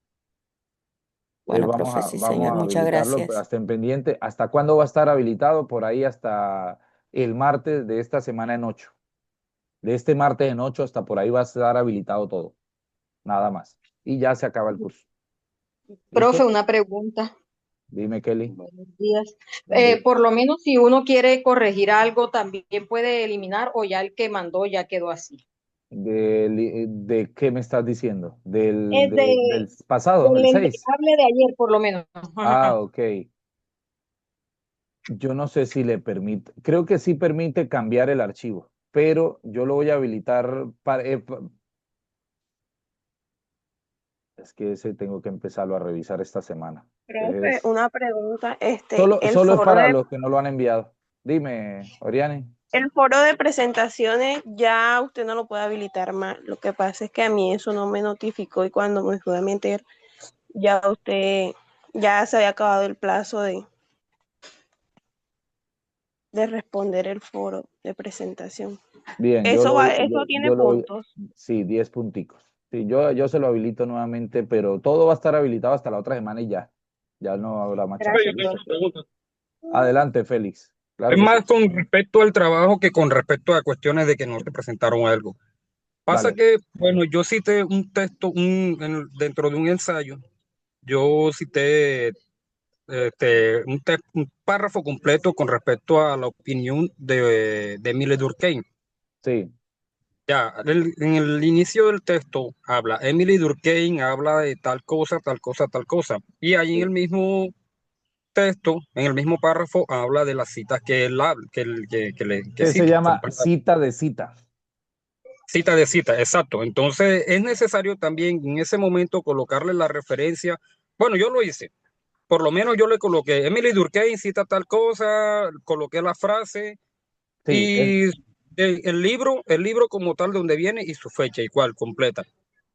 A: Entonces
B: Bueno, profe, sí,
A: vamos
B: señor,
A: a
B: muchas
A: habilitarlo, pero
B: gracias.
A: hasta en pendiente. ¿Hasta cuándo va a estar habilitado? Por ahí hasta el martes de esta semana en 8. De este martes en 8 hasta por ahí va a estar habilitado todo. Nada más. Y ya se acaba el curso.
C: Profe,
A: ¿Listo?
C: una pregunta.
A: Dime, Kelly.
C: Buenos días.
A: Buen día.
C: Por lo menos si uno quiere corregir algo, también puede eliminar o ya el que mandó ya quedó así.
A: ¿De qué me estás diciendo?
C: Es
A: Del pasado,
C: del
A: el 6.
C: entregable de ayer, por lo menos.
A: Ah,
C: Ajá.
A: ok. Yo no sé si le permite, creo que sí permite cambiar el archivo, pero yo lo voy a habilitar es que ese tengo que empezarlo a revisar esta semana.
D: Profe,
A: Entonces,
D: una pregunta, el
A: solo es
D: foro
A: para
D: de,
A: los que no lo han enviado. Dime, Oriane.
D: el foro de presentaciones ya usted no lo puede habilitar más. Lo que pasa es que a mí eso no me notificó y cuando me fui a meter, ya usted, ya se había acabado el plazo de responder el foro de presentación.
A: Bien,
D: Eso tiene puntos.
A: sí, 10 punticos. Sí, yo se lo habilito nuevamente, pero todo va a estar habilitado hasta la otra semana y ya. Ya no habrá más chance.
E: Yo tengo una pregunta.
A: Adelante, Félix. Claro
E: Es
A: que
E: más
A: sí.
E: con respecto al trabajo que con respecto a cuestiones de que no se presentaron algo. Pasa
A: Dale.
E: que, bueno, yo cité un texto dentro de un ensayo, yo cité un párrafo completo con respecto a la opinión de Emile Durkheim.
A: Sí,
E: Ya, en el inicio del texto habla, Emily Durkheim habla de tal cosa, tal cosa, tal cosa. Y ahí en el
A: sí.
E: mismo texto, en el mismo párrafo, habla de las citas que él habla, que
A: Que se
E: cita,
A: llama cita de cita.
E: cita de cita, exacto. Entonces es necesario también en ese momento colocarle la referencia. Bueno, yo lo hice. Por lo menos yo le coloqué, Emily Durkheim cita tal cosa, coloqué la frase
A: Sí,
E: y el libro como tal de donde viene y su fecha igual, completa.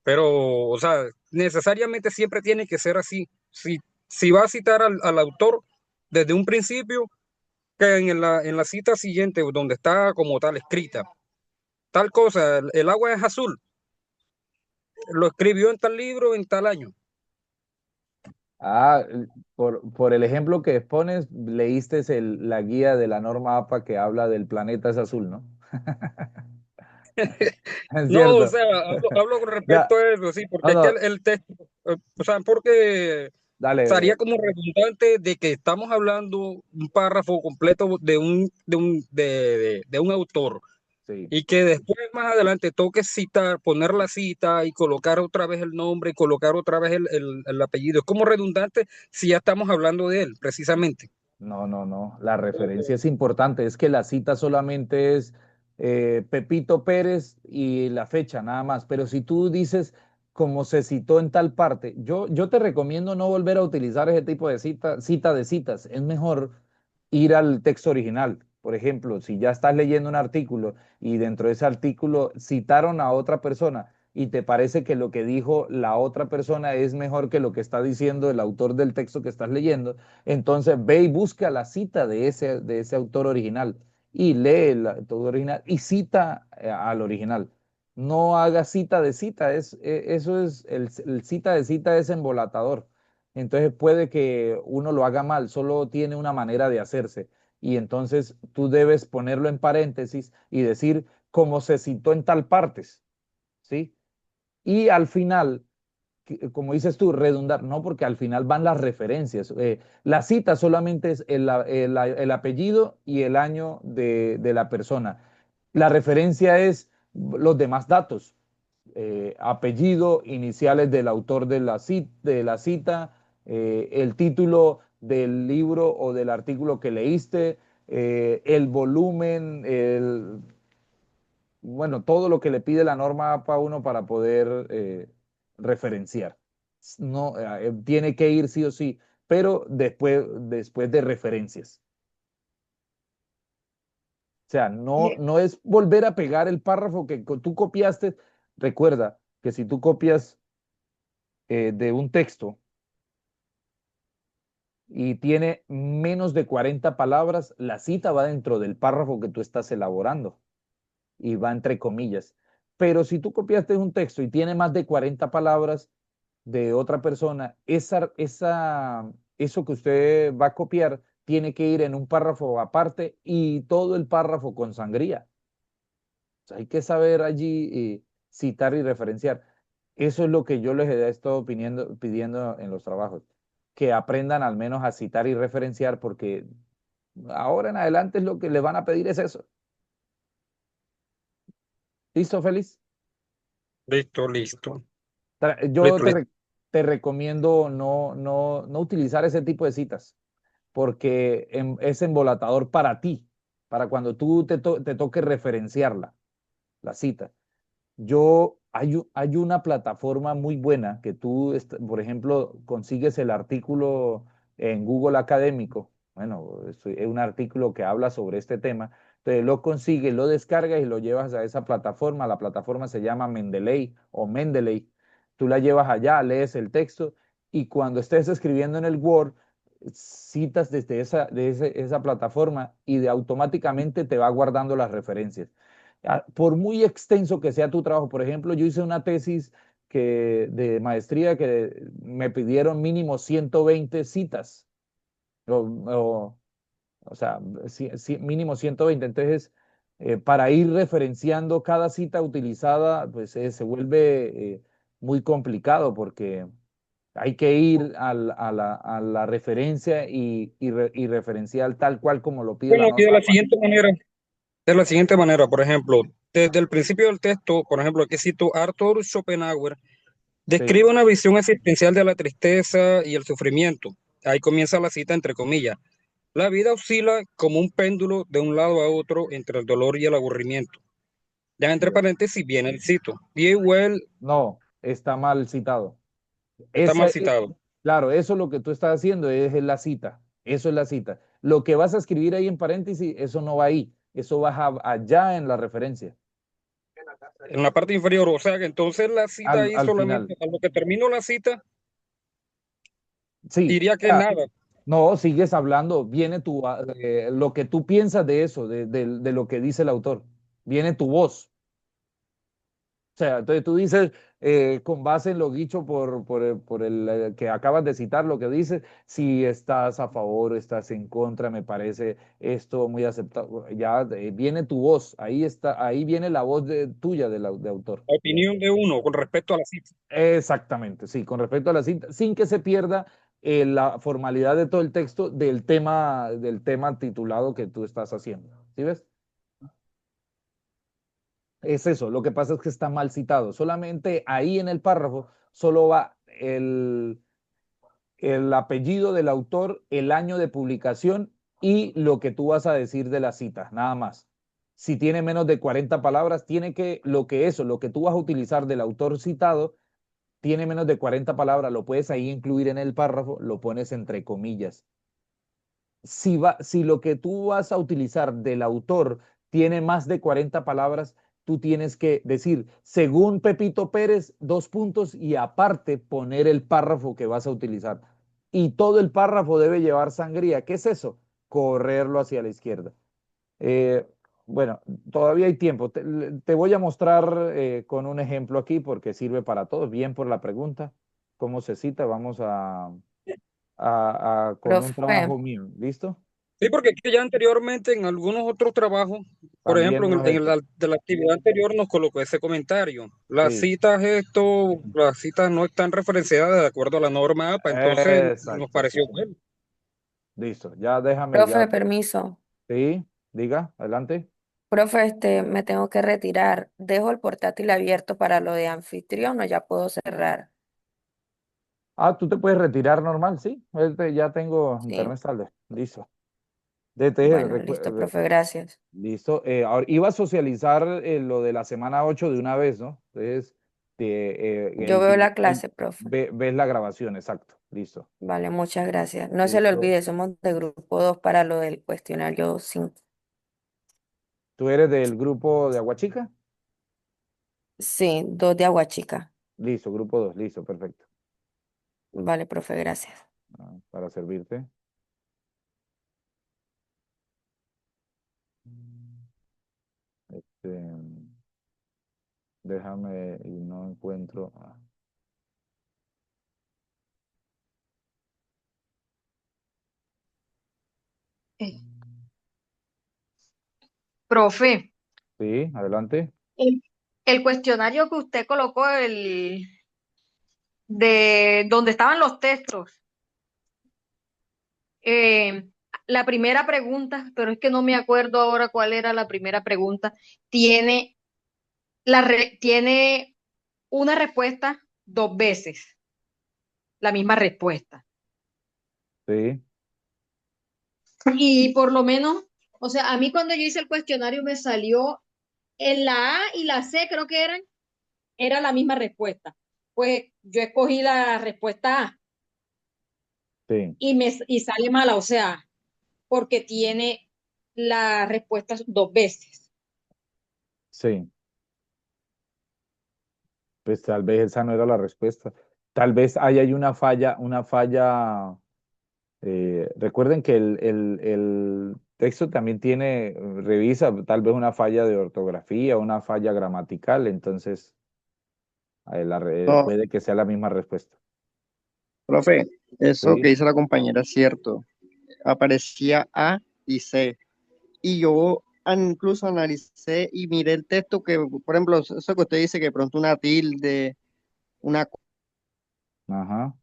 E: Pero, o sea, necesariamente siempre tiene que ser así. Si va a citar al autor desde un principio, que en la cita siguiente, donde está como tal escrita, tal cosa, el agua es azul, lo escribió en tal libro en tal año.
A: ah, por el ejemplo que expones, leíste la guía de la norma APA que habla del planeta es azul, ¿no? Es
E: No, o
A: cierto.
E: sea, hablo con respecto
A: Ya,
E: a eso, sí, porque
A: no,
E: es que
A: no,
E: el texto, o sea, porque
A: dale.
E: estaría como redundante de que estamos hablando un párrafo completo de un autor
A: Sí.
E: y que después más adelante toque citar, poner la cita y colocar otra vez el nombre y colocar otra vez el apellido. Es como redundante si ya estamos hablando de él, precisamente.
A: No, no, no. La referencia es importante. Es que la cita solamente es Pepito Pérez y la fecha, nada más. Pero si tú dices como se citó en tal parte, yo te recomiendo no volver a utilizar ese tipo de cita de citas. Es mejor ir al texto original. Por ejemplo, si ya estás leyendo un artículo y dentro de ese artículo citaron a otra persona y te parece que lo que dijo la otra persona es mejor que lo que está diciendo el autor del texto que estás leyendo, entonces ve y busca la cita de ese autor original y lee el autor original y cita al original. No haga cita de cita, eso es, el cita de cita es embolatador. Entonces puede que uno lo haga mal, solo tiene una manera de hacerse. Y entonces tú debes ponerlo en paréntesis y decir como se citó en tal partes, ¿sí? Y al final como dices tú, redundar, no, porque al final van las referencias. La cita solamente es el apellido y el año de la persona. La referencia es los demás datos, apellido, iniciales del autor de la cita, el título del libro o del artículo que leíste, el volumen, bueno, todo lo que le pide la norma APA 1 para poder referenciar. No, tiene que ir sí o sí, pero después de referencias. O sea, no,
C: Bien.
A: no es volver a pegar el párrafo que tú copiaste. Recuerda que si tú copias de un texto y tiene menos de 40 palabras, la cita va dentro del párrafo que tú estás elaborando y va entre comillas. Pero si tú copiaste un texto y tiene más de 40 palabras de otra persona, eso que usted va a copiar tiene que ir en un párrafo aparte y todo el párrafo con sangría. O sea, hay que saber allí citar y referenciar. Eso es lo que yo les he estado pidiendo en los trabajos, que aprendan al menos a citar y referenciar, porque ahora en adelante es lo que les van a pedir es eso. ¿Listo, Félix?
E: Listo, listo,
A: Yo
E: listo, listo.
A: te recomiendo no utilizar ese tipo de citas, porque es embolatador para ti, para cuando tú te toque referenciarla, la cita. Hay una plataforma muy buena que tú, por ejemplo, consigues el artículo en Google Académico. Bueno, es un artículo que habla sobre este tema. Entonces lo consigues, lo descargas y lo llevas a esa plataforma. La plataforma se llama Mendeley o Mendeley. Tú la llevas allá, lees el texto y cuando estés escribiendo en el Word, citas desde esa plataforma y automáticamente te va guardando las referencias. Por muy extenso que sea tu trabajo, por ejemplo, yo hice una tesis de maestría que me pidieron mínimo 120 citas, o, o, o sea, mínimo 120. Entonces, para ir referenciando cada cita utilizada, pues se vuelve muy complicado porque hay que ir a la referencia y referenciar tal cual como lo pide la
E: Bueno, aquí
A: norma.
E: de la siguiente manera, por ejemplo, desde el principio del texto, por ejemplo, aquí cito Arthur Schopenhauer,
A: Sí,
E: describe una visión existencial de la tristeza y el sufrimiento. Ahí comienza la cita entre comillas. La vida oscila como un péndulo de un lado a otro entre el dolor y el aburrimiento. Ya entre
A: bien.
E: paréntesis viene el cito. D. Well
A: No, está mal citado.
E: está mal
A: Esa,
E: citado.
A: claro, eso es lo que tú estás haciendo, es la cita. Eso es la cita. Lo que vas a escribir ahí en paréntesis, eso no va ahí. Eso va allá en la referencia,
E: En la parte inferior, o sea que entonces la cita ahí
A: al final.
E: solamente, a lo que termino la cita,
A: Sí,
E: diría que nada.
A: no, sigues hablando, viene lo que tú piensas de eso, de lo que dice el autor, viene tu voz. O sea, entonces tú dices, con base en lo dicho por el que acabas de citar, lo que dices, si estás a favor o estás en contra, me parece esto muy aceptable. Ya viene tu voz, ahí está, ahí viene la voz tuya de autor.
E: La opinión de uno con respecto a la cita.
A: Exactamente, sí, con respecto a la cinta, sin que se pierda la formalidad de todo el texto del tema titulado que tú estás haciendo. ¿Sí ves? Es eso, lo que pasa es que está mal citado. Solamente ahí en el párrafo solo va el apellido del autor, el año de publicación y lo que tú vas a decir de la cita, nada más. Si tiene menos de 40 palabras, tiene que, lo que tú vas a utilizar del autor citado, tiene menos de 40 palabras, lo puedes ahí incluir en el párrafo, lo pones entre comillas. Si lo que tú vas a utilizar del autor tiene más de 40 palabras, tú tienes que decir, según Pepito Pérez, dos puntos y aparte poner el párrafo que vas a utilizar. Y todo el párrafo debe llevar sangría. ¿Qué es eso? Correrlo hacia la izquierda. Eh, bueno, todavía hay tiempo. Te voy a mostrar con un ejemplo aquí porque sirve para todos. Bien por la pregunta. ¿Cómo se cita? Vamos con un
B: Profe,
A: trabajo mío. ¿Listo?
E: Sí, porque aquí ya anteriormente en algunos otros trabajos, por ejemplo,
A: También lo has
E: en
A: hecho.
E: de la actividad anterior nos colocó ese comentario.
A: Sí,
E: Las citas no están referenciadas de acuerdo a la norma APA, entonces nos
A: exacto, sí.
E: pareció bueno.
A: Listo. Ya déjame, ya.
B: profe, permiso.
A: Sí, diga, adelante.
B: Profe, me tengo que retirar. Dejo el portátil abierto para lo de anfitrión o ya puedo cerrar.
A: Tú te puedes retirar normal, sí. Ya tengo internet
B: Sí.
A: estable. Listo. DT,
B: Bueno, listo, profe, gracias.
A: listo. Ahora, iba a socializar lo de la semana 8 de una vez, ¿no? Entonces,
B: Yo veo la clase, profe.
A: ves la grabación, exacto. Listo.
B: Vale, muchas gracias. No se le
A: Listo.
B: olvide, somos de grupo 2 para lo del cuestionario 5.
A: ¿Tú eres del grupo de Aguachica?
B: Sí, 2 de Aguachica.
A: Listo, grupo 2, listo, perfecto.
B: Vale, profe, gracias.
A: Para servirte. Este, déjame y no encuentro.
C: Eh, Profe,
A: Sí, adelante.
C: el, el cuestionario que usted colocó, de donde estaban los textos, eh, la primera pregunta, pero es que no me acuerdo ahora cuál era la primera pregunta, tiene, tiene una respuesta dos veces, la misma respuesta.
A: Sí,
C: Y por lo menos, o sea, a mí cuando yo hice el cuestionario me salió en la A y la C, creo que era la misma respuesta. Pues yo escogí la respuesta A
A: sí,
C: y sale mala, o sea, porque tiene las respuestas dos veces.
A: sí. Pues tal vez esa no era la respuesta. Tal vez ahí hay una falla Recuerden que el texto también tiene, revisa tal vez una falla de ortografía, una falla gramatical, entonces
F: No,
A: puede que sea la misma respuesta.
F: profe, eso que
A: ¿Sí?
F: dice la compañera es cierto. Aparecía A y C. Y yo incluso analicé y miré el texto que, por ejemplo, eso que usted dice que de pronto una tilde, una...
A: Ajá.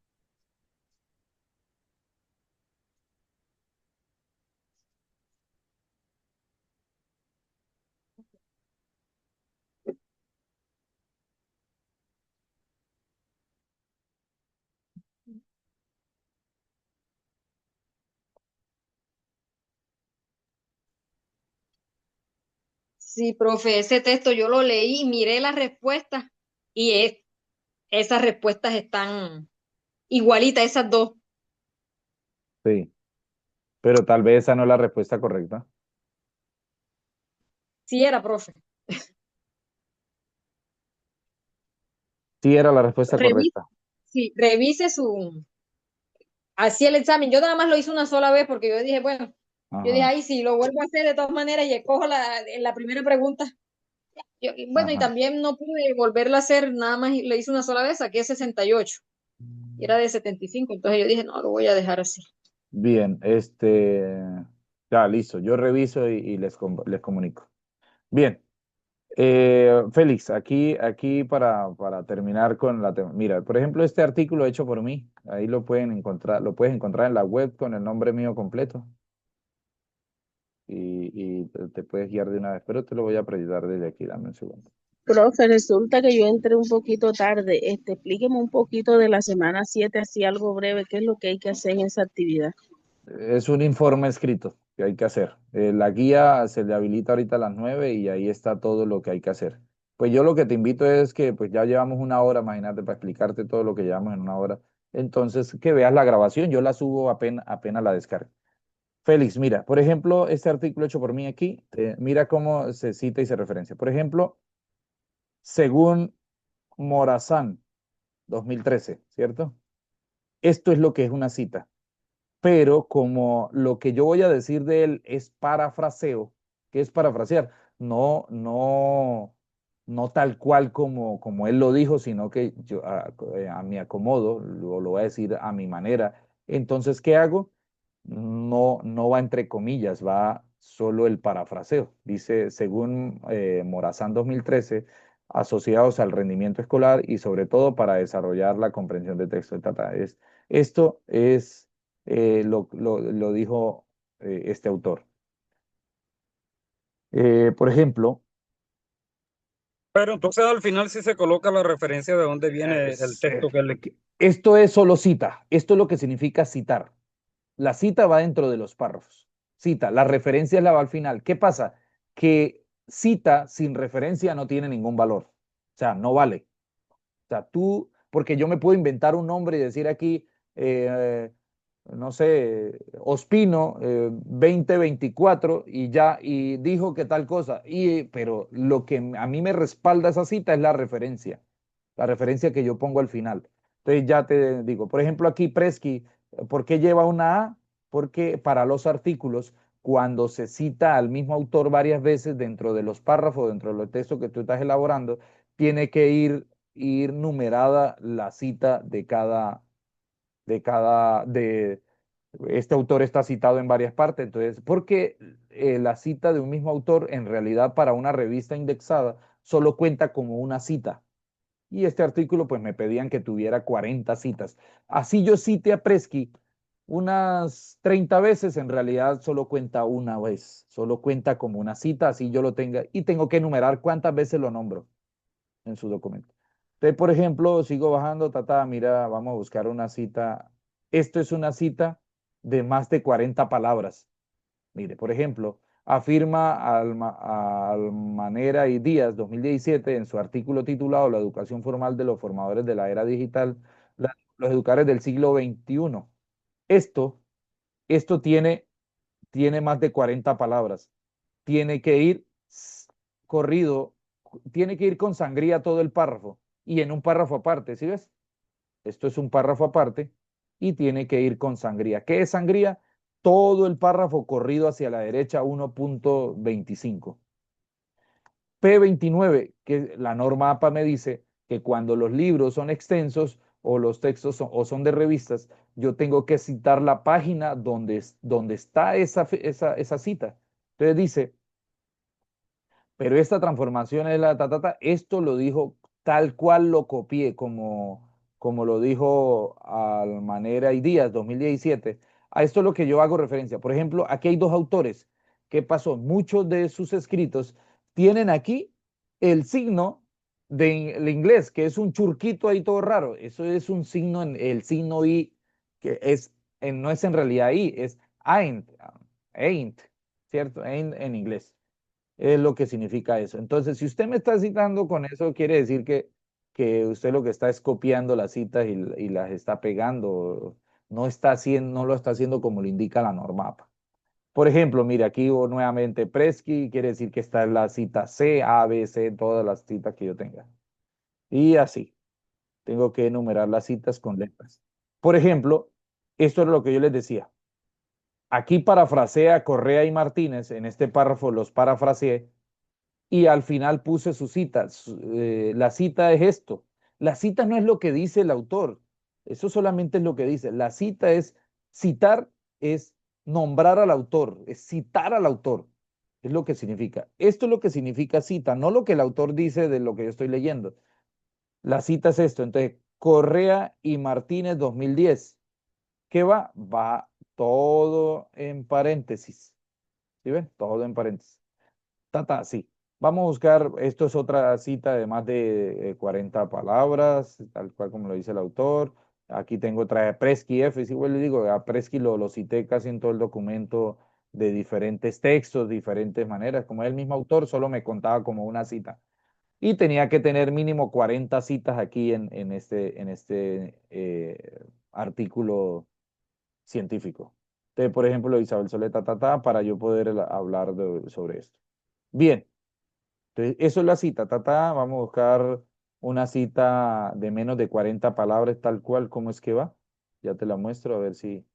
C: Sí, profe, ese texto yo lo leí, miré las respuestas y esas respuestas están igualitas, esas dos.
A: Sí, pero tal vez esa no es la respuesta correcta.
C: Sí era, profe.
A: Sí era la respuesta
C: Revise,
A: correcta.
C: sí, revise así el examen. Yo nada más lo hice una sola vez porque yo dije, bueno, yo dije,
A: Ajá,
C: ay, si lo vuelvo a hacer de todas maneras y escojo la primera pregunta. Y bueno, y
A: ajá.
C: también no pude volverlo a hacer, nada más le hice una sola vez, saqué 68 y era de 75, entonces yo dije, no, lo voy a dejar así.
A: Bien, ya listo. Yo reviso y les comunico. Bien, Félix, aquí para terminar con mira, por ejemplo, este artículo hecho por mí, ahí lo pueden encontrar, lo puedes encontrar en la web con el nombre mío completo y te puedes guiar de una vez, pero te lo voy a precisar desde aquí, dame un segundo.
G: Profe, resulta que yo entré un poquito tarde. Explíqueme un poquito de la semana 7, así algo breve, qué es lo que hay que hacer en esa actividad.
A: Es un informe escrito que hay que hacer. La guía se le habilita ahorita a las 9 y ahí está todo lo que hay que hacer. Pues yo lo que te invito es que pues ya llevamos una hora, imagínate, para explicarte todo lo que llevamos en una hora. Entonces, que veas la grabación, yo la subo apenas la descarga. Félix, mira, por ejemplo, este artículo hecho por mí aquí, mira cómo se cita y se referencia. Por ejemplo, según Morazán, 2013, ¿cierto? Esto es lo que es una cita. Pero como lo que yo voy a decir de él es parafraseo, ¿qué es parafrasear? No tal cual como él lo dijo, sino que yo a mi acomodo, lo voy a decir a mi manera. Entonces, ¿qué hago? No va entre comillas, va solo el parafraseo. Dice, según Morazán 2013, asociados al rendimiento escolar y sobre todo para desarrollar la comprensión de texto. Esto es, lo dijo este autor. Por ejemplo,
E: Pero entonces al final sí se coloca la referencia de dónde viene el texto que le...
A: esto es solo cita, esto es lo que significa citar. La cita va dentro de los párrafos. Cita, la referencia es la va al final. ¿Qué pasa? Que cita sin referencia no tiene ningún valor. O sea, no vale. O sea, porque yo me puedo inventar un nombre y decir aquí, no sé, Ospino 2024 y ya, y dijo que tal cosa. Pero lo que a mí me respalda esa cita es la referencia que yo pongo al final. Entonces ya te digo, por ejemplo, aquí Presky, ¿por qué lleva una A? Porque para los artículos, cuando se cita al mismo autor varias veces dentro de los párrafos, dentro de los textos que tú estás elaborando, tiene que ir numerada la cita de este autor está citado en varias partes, entonces, porque la cita de un mismo autor en realidad para una revista indexada solo cuenta como una cita. Y este artículo pues me pedían que tuviera 40 citas. Así yo cite a Presky unas 30 veces, en realidad solo cuenta una vez, solo cuenta como una cita, así yo lo tenga y tengo que enumerar cuántas veces lo nombro en su documento. Entonces, por ejemplo, sigo bajando, mira, vamos a buscar una cita. Esto es una cita de más de 40 palabras. Mire, por ejemplo, afirma Almanera y Díaz, 2017, en su artículo titulado La educación formal de los formadores de la era digital, los educadores del siglo XXI. Esto, esto tiene más de 40 palabras. Tiene que ir corrido, tiene que ir con sangría todo el párrafo y en un párrafo aparte, ¿sí ves? Esto es un párrafo aparte y tiene que ir con sangría. ¿Qué es sangría? Todo el párrafo corrido hacia la derecha 1.25. P29, que la norma APA me dice que cuando los libros son extensos o los textos son de revistas, yo tengo que citar la página donde está esa cita. Entonces dice, pero esta transformación es esto lo dijo tal cual lo copié, como lo dijo Almanera y Díaz, 2017. A esto es lo que yo hago referencia. Por ejemplo, aquí hay dos autores. ¿Qué pasó? Muchos de sus escritos tienen aquí el signo del inglés, que es un churquito ahí todo raro. Eso es un signo, el signo I, que no es en realidad I, es ain't, ¿cierto? Ain't en inglés es lo que significa eso. Entonces, si usted me está citando con eso, quiere decir que usted lo que está es copiando las citas y las está pegando, no lo está haciendo como lo indica la norma APA. Por ejemplo, mire, aquí nuevamente Presky, quiere decir que está en la cita C, A, B, C, todas las citas que yo tenga. Y así, tengo que enumerar las citas con letras. Por ejemplo, esto es lo que yo les decía. Aquí parafrasea Correa y Martínez, en este párrafo los parafraseé, y al final puse su cita. La cita es esto. La cita no es lo que dice el autor, eso solamente es lo que dice. La cita es citar, es nombrar al autor, es citar al autor, es lo que significa. Esto es lo que significa cita, no lo que el autor dice de lo que yo estoy leyendo. La cita es esto. Entonces, Correa y Martínez 2010. ¿Qué va? Va todo en paréntesis. ¿Sí ven? Todo en paréntesis. Sí. Vamos a buscar, esto es otra cita de más de 40 palabras, tal cual como lo dice el autor. Aquí tengo otra de Presky F, si igual le digo, a Presky lo cité casi en todo el documento de diferentes textos, diferentes maneras. Como es el mismo autor, solo me contaba como una cita. Y tenía que tener mínimo 40 citas aquí en este artículo científico. Entonces, por ejemplo, Isabel Soleta, para yo poder hablar sobre esto. Bien. Entonces, eso es la cita, vamos a buscar una cita de menos de 40 palabras, tal cual, ¿cómo es que va? Ya te la muestro, a ver si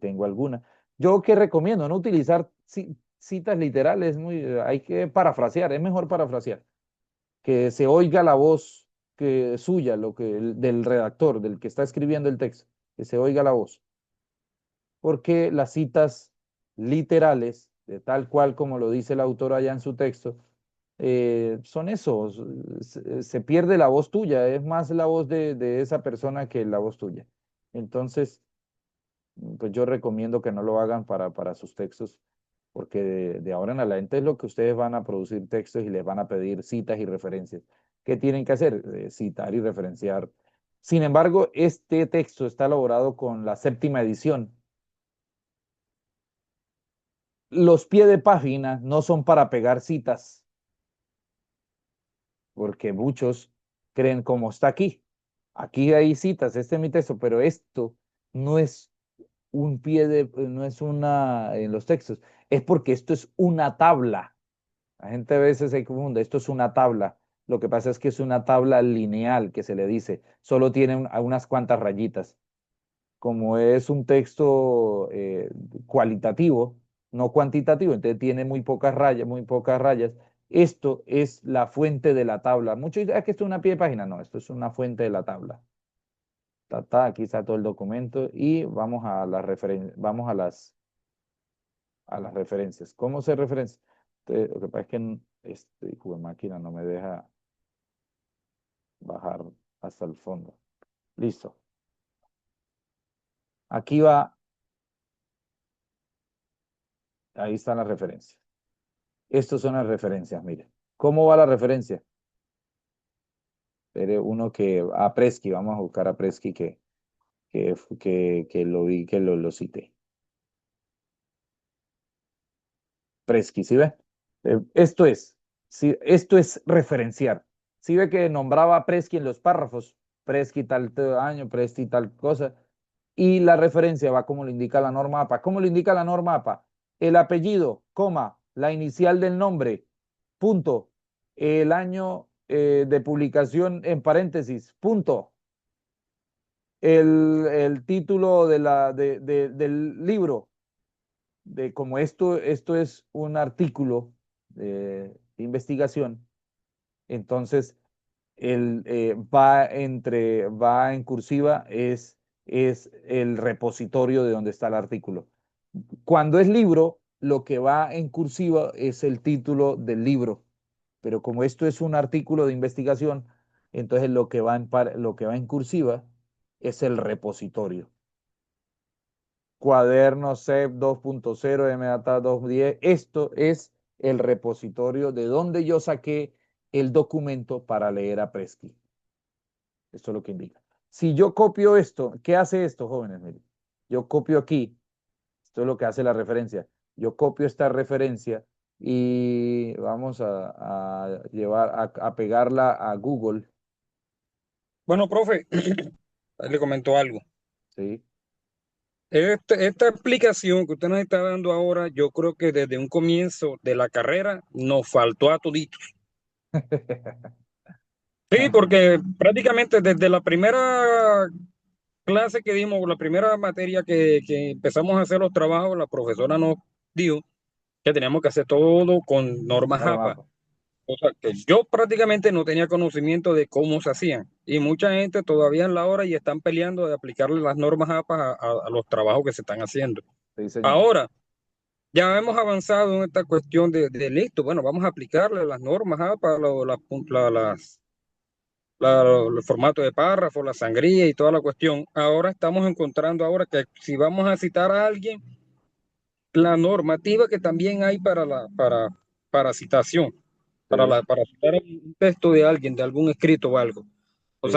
A: tengo alguna. Yo que recomiendo no utilizar citas literales, hay que parafrasear, es mejor parafrasear, que se oiga la voz suya, del redactor, del que está escribiendo el texto, que se oiga la voz, porque las citas literales, de tal cual como lo dice el autor allá en su texto, son esos, se pierde la voz tuya, es más la voz de esa persona que la voz tuya. Entonces, pues yo recomiendo que no lo hagan para sus textos, porque de ahora en adelante es lo que ustedes van a producir textos y les van a pedir citas y referencias. ¿Qué tienen que hacer? Citar y referenciar. Sin embargo, este texto está elaborado con la 7ª edición. Los pies de página no son para pegar citas, porque muchos creen como está aquí. Aquí hay citas, este es mi texto, pero esto no es no es en los textos, es porque esto es una tabla. La gente a veces se confunde, esto es una tabla. Lo que pasa es que es una tabla lineal que se le dice, solo tiene unas cuantas rayitas. Como es un texto cualitativo, no cuantitativo, entonces tiene muy pocas rayas, muy pocas rayas. Esto es la fuente de la tabla. Muchos dicen, que esto es una pie de página. No, esto es una fuente de la tabla. Aquí está todo el documento y vamos vamos a las referencias. ¿Cómo se referencia? Lo que pasa es que este hijo de máquina no me deja bajar hasta el fondo. Listo. Aquí va, ahí están las referencias. Estas son las referencias, mire. ¿Cómo va la referencia? Pero uno a Presky, vamos a buscar a Presky que lo vi, que lo cité. Presky, ¿sí ve? Esto es referenciar. ¿Sí ve que nombraba a Presky en los párrafos? Presky tal año, Presky tal cosa. Y la referencia va como lo indica la norma APA. ¿Cómo lo indica la norma APA? El apellido, coma, la inicial del nombre, punto. El año de publicación en paréntesis, punto. el título del libro, de como esto es un artículo de investigación, entonces va en cursiva, es el repositorio de donde está el artículo. Cuando es libro, lo que va en cursiva es el título del libro, pero como esto es un artículo de investigación, entonces lo que va en cursiva es el repositorio. Cuaderno CEP 2.0, MData 2.10, esto es el repositorio de donde yo saqué el documento para leer a Presky. Esto es lo que indica. Si yo copio esto, ¿qué hace esto, jóvenes? Miren, yo copio aquí, esto es lo que hace la referencia. Yo copio esta referencia y vamos a pegarla a Google,
E: Bueno, profe, le comentó algo.
A: ¿sí?
E: Esta explicación que usted nos está dando ahora, yo creo que desde un comienzo de la carrera nos faltó a toditos. Sí, porque prácticamente desde la primera clase que dimos, la primera materia que empezamos a hacer los trabajos, la profesora nos dijo que teníamos que hacer todo con normas
A: Norma
E: APA.
A: mapa.
E: O sea, que yo prácticamente no tenía conocimiento de cómo se hacían. Y mucha gente todavía en la hora y están peleando de aplicarle las normas APA a los trabajos que se están haciendo.
A: Sí, señor.
E: Ahora, ya hemos avanzado en esta cuestión de listo. Bueno, vamos a aplicarle las normas APA, el formato de párrafo, la sangría y toda la cuestión. Ahora estamos encontrando ahora que si vamos a citar a alguien, la normativa que también hay para citación,
A: Sí,
E: para citar un texto de alguien, de algún escrito o algo.
A: sí.
E: O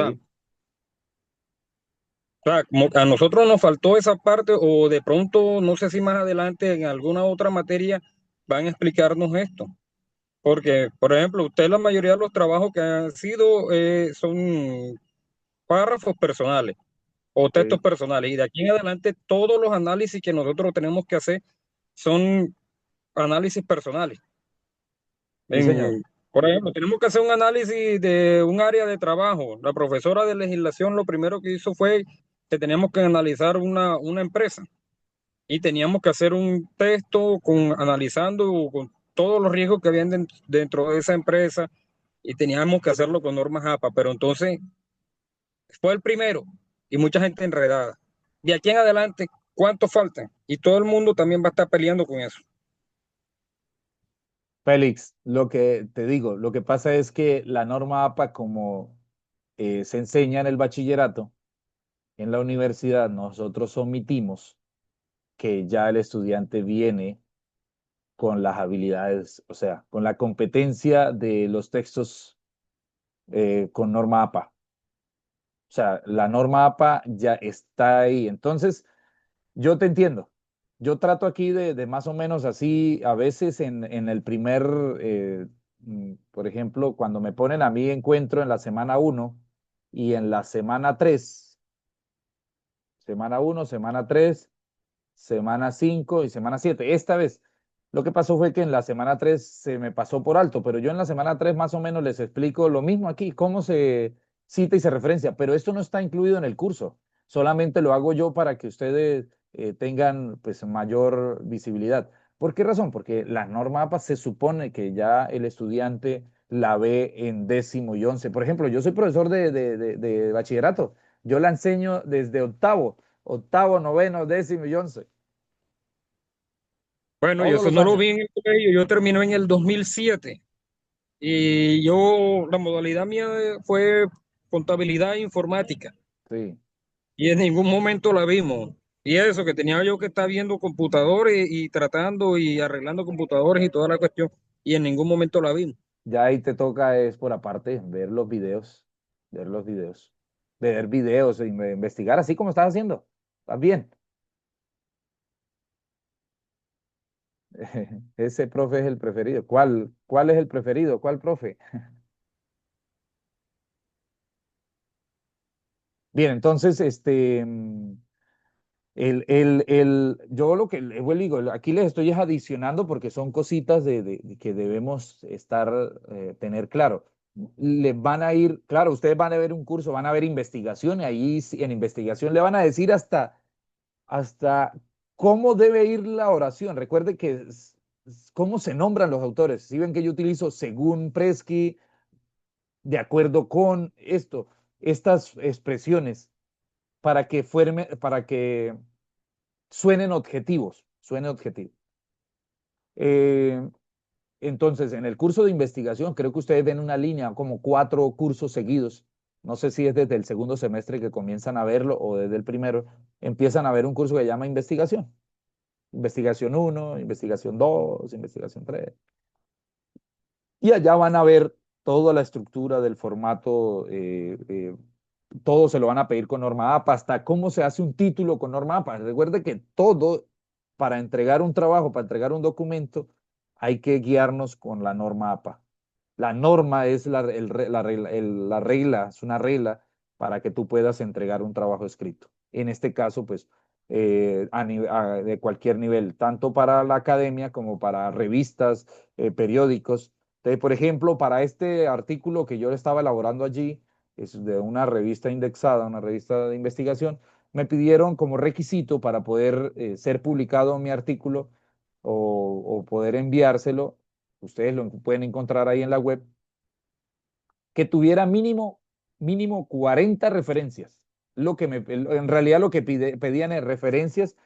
E: sea, como a nosotros nos faltó esa parte o de pronto, no sé si más adelante en alguna otra materia van a explicarnos esto. Porque, por ejemplo, usted la mayoría de los trabajos que han sido son párrafos personales o textos
A: Sí,
E: personales. Y de aquí en adelante todos los análisis que nosotros tenemos que hacer son análisis personales.
A: sí, señor.
E: Por ejemplo, tenemos que hacer un análisis de un área de trabajo. La profesora de legislación lo primero que hizo fue que teníamos que analizar una empresa y teníamos que hacer un texto analizando con todos los riesgos que habían dentro de esa empresa y teníamos que hacerlo con normas APA. Pero entonces fue el primero y mucha gente enredada. De aquí en adelante, ¿cuántos faltan? Y todo el mundo también va a estar peleando con eso.
A: Félix, lo que te digo, lo que pasa es que la norma APA, como se enseña en el bachillerato, en la universidad, nosotros omitimos que ya el estudiante viene con las habilidades, o sea, con la competencia de los textos con norma APA. O sea, la norma APA ya está ahí. Entonces, yo te entiendo. Yo trato aquí de más o menos así, a veces en el primer, por ejemplo, cuando me ponen a mí encuentro en la semana uno y en la semana uno, semana 3, semana 5 y semana 7. Esta vez, lo que pasó fue que en la semana 3 se me pasó por alto, pero yo en la semana 3 más o menos les explico lo mismo aquí, cómo se cita y se referencia, pero esto no está incluido en el curso, solamente lo hago yo para que ustedes tengan pues mayor visibilidad. ¿Por qué razón? Porque la norma APA se supone que ya el estudiante la ve en 10º y 11º. Por ejemplo, yo soy profesor de bachillerato, yo la enseño desde octavo, noveno, 10º y 11º.
E: Bueno, yo
A: Todos
E: eso
A: los
E: no lo
A: años.
E: vi en el colegio, yo terminé en el 2007 y la modalidad mía fue contabilidad e informática
A: Sí,
E: y en ningún momento la vimos. Y eso, que tenía yo que estar viendo computadores y tratando y arreglando computadores y toda la cuestión, y en ningún momento la vimos.
A: ya ahí te toca es por aparte ver los videos, ver videos, investigar así como estás haciendo. ¿Estás bien? Ese profe es el preferido. ¿Cuál es el preferido? ¿Cuál profe? Bien, entonces, yo lo que les digo, aquí les estoy adicionando porque son cositas que debemos tener claro. les van a ir, claro, ustedes van a ver un curso, van a ver investigación, y ahí en investigación le van a decir hasta cómo debe ir la oración. Recuerde que cómo se nombran los autores. Si ven que yo utilizo según Presky, de acuerdo con esto, estas expresiones para que suenen objetivos, suenen objetivos. Entonces, en el curso de investigación, creo que ustedes ven una línea, como 4 cursos seguidos. No sé si es desde el segundo semestre que comienzan a verlo o desde el primero, empiezan a ver un curso que se llama investigación. Investigación 1, investigación 2, investigación 3. Y allá van a ver toda la estructura del formato, todo se lo van a pedir con norma APA, hasta cómo se hace un título con norma APA. Recuerde que todo, para entregar un trabajo, para entregar un documento, hay que guiarnos con la norma APA. La norma es la regla, es una regla para que tú puedas entregar un trabajo escrito. En este caso, pues, de cualquier nivel, tanto para la academia como para revistas, periódicos. Entonces, por ejemplo, para este artículo que yo estaba elaborando allí, es de una revista indexada, una revista de investigación, me pidieron como requisito para poder ser publicado mi artículo o poder enviárselo, ustedes lo pueden encontrar ahí en la web, que tuviera mínimo 40 referencias. En realidad lo que pedían es referencias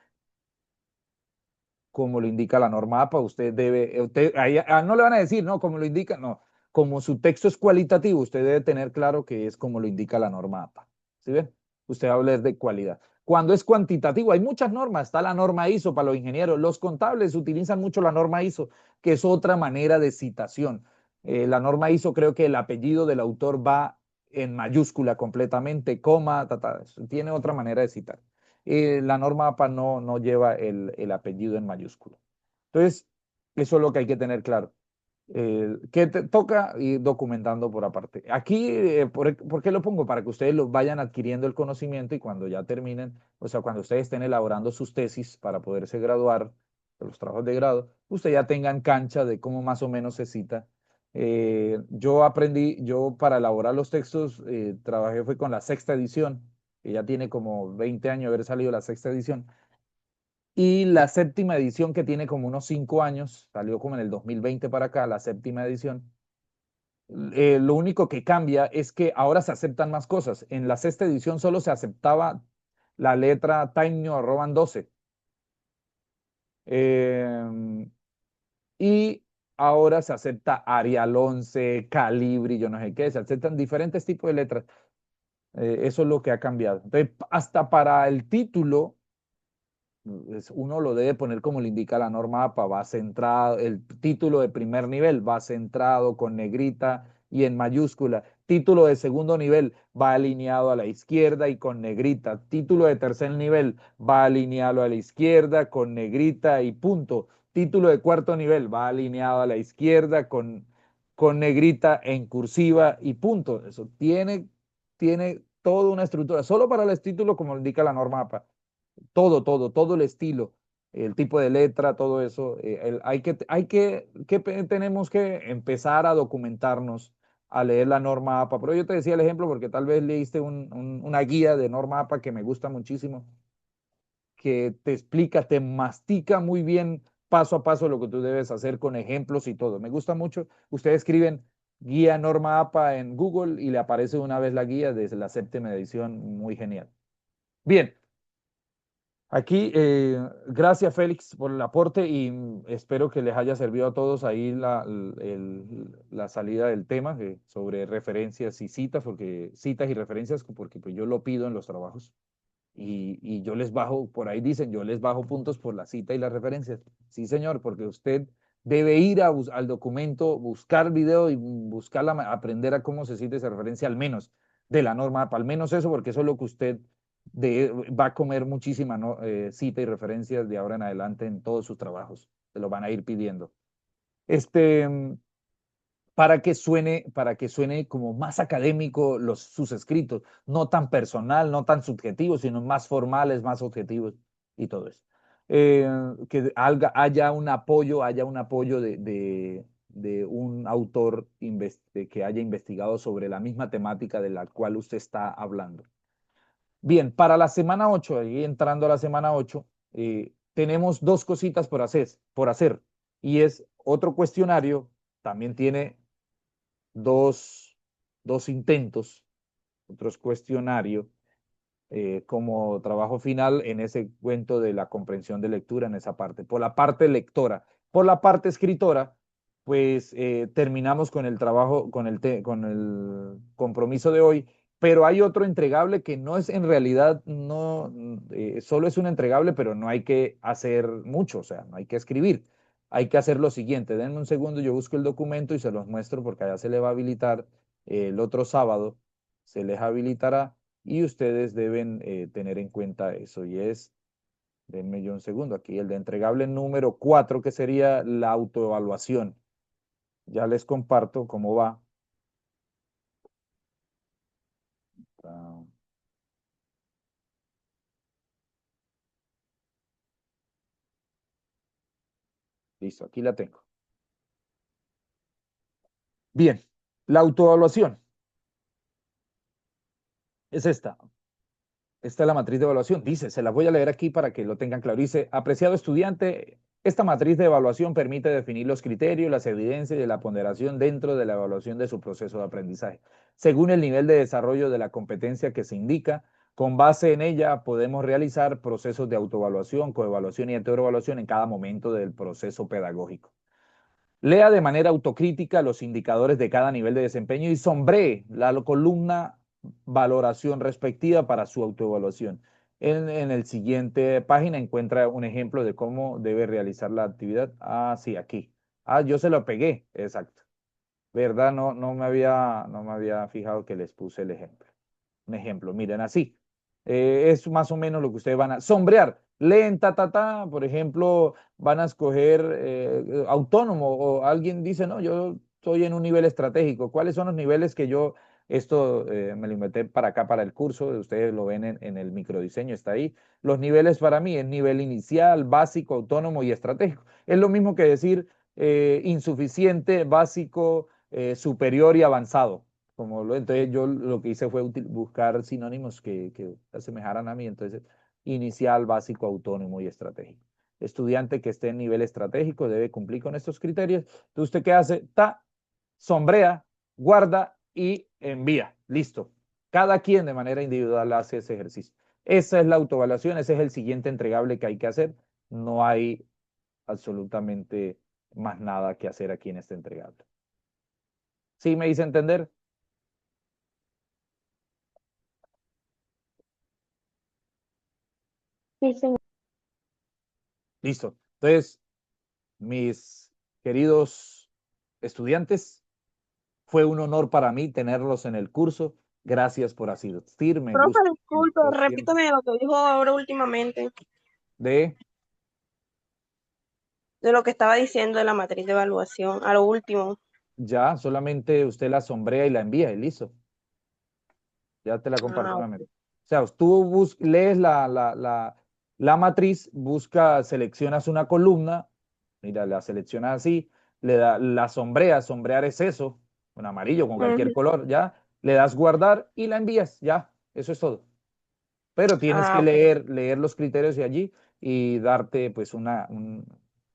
A: como lo indica la norma APA. No le van a decir, no, como lo indica, no, como su texto es cualitativo, usted debe tener claro que es como lo indica la norma APA. ¿Sí ven? Usted va a hablar de cualidad. Cuando es cuantitativo, hay muchas normas. Está la norma ISO para los ingenieros. Los contables utilizan mucho la norma ISO, que es otra manera de citación. La norma ISO, creo que el apellido del autor va en mayúscula completamente, coma, tiene otra manera de citar. La norma APA no lleva el apellido en mayúscula. Entonces, eso es lo que hay que tener claro. Que te toca ir documentando por aparte. Aquí, ¿por qué lo pongo? Para que ustedes lo vayan adquiriendo el conocimiento y cuando ya terminen, o sea, cuando ustedes estén elaborando sus tesis para poderse graduar de los trabajos de grado, ustedes ya tengan cancha de cómo más o menos se cita. Yo para elaborar los textos, trabajé fue con la sexta edición, que ya tiene como 20 años de haber salido la sexta edición. Y la séptima edición, que tiene como unos 5 años, salió como en el 2020 para acá, la séptima edición. Lo único que cambia es que ahora se aceptan más cosas. En la sexta edición solo se aceptaba la letra Time New Roman 12. Y ahora se acepta Arial 11, Calibri, yo no sé qué, se aceptan diferentes tipos de letras. Eso es lo que ha cambiado. Entonces, hasta para el título, uno lo debe poner como le indica la norma APA, va centrado, el título de primer nivel va centrado con negrita y en mayúscula. Título de segundo nivel va alineado a la izquierda y con negrita. Título de tercer nivel va alineado a la izquierda con negrita y punto. Título de cuarto nivel va alineado a la izquierda con negrita en cursiva y punto. Eso tiene toda una estructura, solo para el título como indica la norma APA. Todo el estilo, el tipo de letra, todo eso. Tenemos que empezar a documentarnos, a leer la norma APA. Pero yo te decía el ejemplo porque tal vez leíste una guía de norma APA que me gusta muchísimo, que te explica, te mastica muy bien paso a paso lo que tú debes hacer con ejemplos y todo. Me gusta mucho. Ustedes escriben guía norma APA en Google y le aparece una vez la guía desde la séptima edición. Muy genial. Bien. Aquí, gracias Félix por el aporte y espero que les haya servido a todos ahí la salida del tema sobre referencias y citas, porque citas y referencias, porque pues, yo lo pido en los trabajos y yo les bajo, por ahí dicen, yo les bajo puntos por la cita y las referencias. Sí, señor, porque usted debe ir al documento, buscar video y aprender a cómo se cita esa referencia, al menos de la norma, al menos eso, porque eso es lo que usted va a comer muchísima cita y referencias de ahora en adelante en todos sus trabajos. Se lo van a ir pidiendo. Para que suene como más académico sus escritos, no tan personal, no tan subjetivo, sino más formales, más objetivos y todo eso. Que haya un apoyo de un autor que haya investigado sobre la misma temática de la cual usted está hablando. Bien, para la semana 8, ahí entrando a la semana 8, tenemos dos cositas por hacer, y es otro cuestionario, también tiene dos intentos, otros cuestionarios como trabajo final en ese cuento de la comprensión de lectura, en esa parte. Por la parte lectora, por la parte escritora, pues terminamos con el trabajo, con el compromiso de hoy, pero hay otro entregable que no es en realidad, no, solo es un entregable, pero no hay que hacer mucho, o sea, no hay que escribir. Hay que hacer lo siguiente, denme un segundo, yo busco el documento y se los muestro porque allá se le va a habilitar el otro sábado, se les habilitará y ustedes deben tener en cuenta eso. Y es, denme yo un segundo, aquí el de entregable número 4, que sería la autoevaluación. Ya les comparto cómo va. Ah, listo, aquí la tengo. Bien, la autoevaluación es esta. Esta es la matriz de evaluación. Dice, se la voy a leer aquí para que lo tengan claro. Dice, apreciado estudiante, esta matriz de evaluación permite definir los criterios, las evidencias y la ponderación dentro de la evaluación de su proceso de aprendizaje. Según el nivel de desarrollo de la competencia que se indica, con base en ella podemos realizar procesos de autoevaluación, coevaluación y autoevaluación en cada momento del proceso pedagógico. Lea de manera autocrítica los indicadores de cada nivel de desempeño y sombree la columna valoración respectiva para su autoevaluación. En el siguiente página encuentra un ejemplo de cómo debe realizar la actividad. Ah, sí, aquí. Ah, yo se lo pegué, exacto. ¿Verdad? No me había fijado que les puse el ejemplo. Un ejemplo, miren así. Es más o menos lo que ustedes van a sombrear. Leen por ejemplo, van a escoger autónomo o alguien dice, no, yo estoy en un nivel estratégico. ¿Cuáles son los niveles que yo, esto me lo inventé para acá, para el curso, ustedes lo ven en el microdiseño, está ahí. Los niveles para mí es nivel inicial, básico, autónomo y estratégico. Es lo mismo que decir insuficiente, básico, superior y avanzado. Entonces yo lo que hice fue buscar sinónimos que asemejaran a mí. Entonces, inicial, básico, autónomo y estratégico. Estudiante que esté en nivel estratégico debe cumplir con estos criterios. Entonces, ¿usted qué hace? Sombrea, guarda y envía. Listo. Cada quien de manera individual hace ese ejercicio. Esa es la autoevaluación, ese es el siguiente entregable que hay que hacer. No hay absolutamente más nada que hacer aquí en este entregable. ¿Sí me hice entender?
D: Sí, señor.
A: Listo. Entonces, mis queridos estudiantes, fue un honor para mí tenerlos en el curso. Gracias por asistir. Me
D: Profe,
A: gusta
D: disculpe,
A: mucho siempre.
D: repítame lo que dijo ahora últimamente,
A: De
D: de lo que estaba diciendo de la matriz de evaluación, a lo último.
A: ya, solamente usted la sombrea y la envía y listo. Ya te la compartí
D: Ah,
A: nuevamente. O sea, tú lees la matriz, seleccionas una columna, mira, la seleccionas así, la sombreas, sombrear es eso, con amarillo, con cualquier
D: ujú.
A: color, ya, le das guardar y la envías, ya, eso es todo. Pero tienes que
D: Ok,
A: leer los criterios de allí y darte, pues,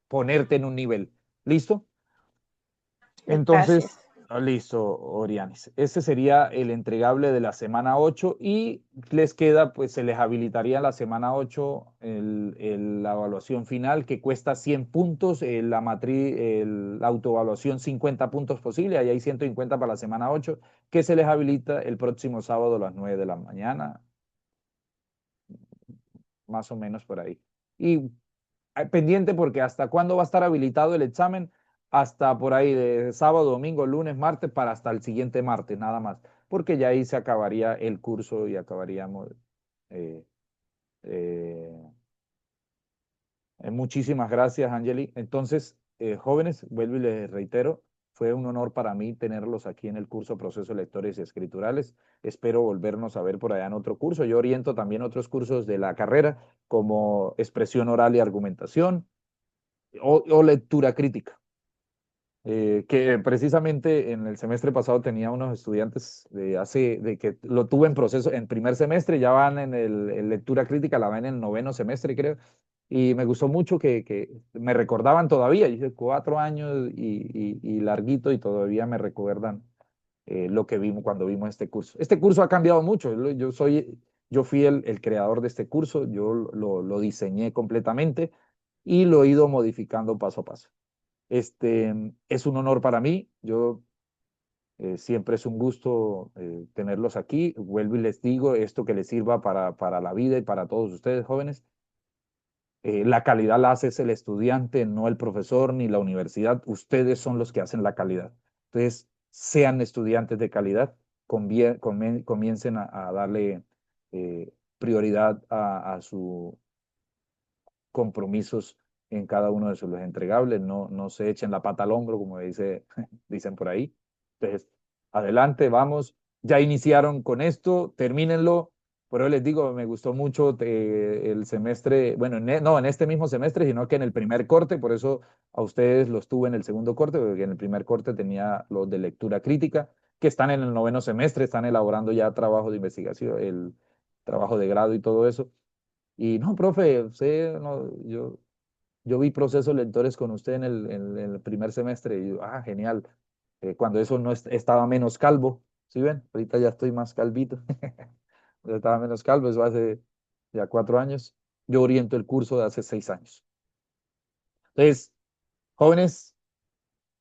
A: ponerte en un nivel. ¿Listo? Entonces,
D: gracias.
A: listo, Orianis. Ese sería el entregable de la semana 8 y les queda, pues se les habilitaría la semana 8 la evaluación final que cuesta 100 puntos, la autoevaluación 50 puntos posible, ahí hay 150 para la semana 8 que se les habilita el próximo sábado a las 9 de la mañana, más o menos por ahí. Y pendiente porque hasta cuándo va a estar habilitado el examen, hasta por ahí de sábado, domingo, lunes, martes, para hasta el siguiente martes, nada más, porque ya ahí se acabaría el curso y acabaríamos. eh, eh, Muchísimas gracias, Angeli. Entonces, jóvenes, vuelvo y les reitero, fue un honor para mí tenerlos aquí en el curso Procesos Lectores y Escriturales. Espero volvernos a ver por allá en otro curso. Yo oriento también otros cursos de la carrera, como expresión oral y argumentación o lectura crítica. que precisamente en el semestre pasado tenía unos estudiantes de que lo tuve en proceso en primer semestre, ya van en lectura crítica, la van en el noveno semestre, creo, y me gustó mucho que me recordaban todavía, yo dije 4 años y larguito y todavía me recuerdan lo que vimos cuando vimos este curso. Este curso ha cambiado mucho, yo fui el creador de este curso, yo lo diseñé completamente y lo he ido modificando paso a paso. Es un honor para mí. Siempre es un gusto tenerlos aquí. Vuelvo y les digo esto que les sirva para la vida y para todos ustedes, jóvenes. La calidad la hace el estudiante, no el profesor ni la universidad. Ustedes son los que hacen la calidad. Entonces, sean estudiantes de calidad, comiencen a darle prioridad a sus compromisos en cada uno de sus entregables, no se echen la pata al hombro, como dicen por ahí. Entonces, adelante, vamos. Ya iniciaron con esto, termínenlo. Por eso les digo, me gustó mucho el semestre, bueno, no en este mismo semestre, sino que en el primer corte, por eso a ustedes los tuve en el segundo corte, porque en el primer corte tenía los de lectura crítica, que están en el noveno semestre, están elaborando ya trabajo de investigación, el trabajo de grado y todo eso. Y no, profe, usted, no, yo vi procesos lectores con usted en el primer semestre y yo, genial. Cuando eso no estaba menos calvo, ¿sí ven? Ahorita ya estoy más calvito. Ya estaba menos calvo, eso hace ya 4 años. Yo oriento el curso de hace 6 años. Entonces, jóvenes,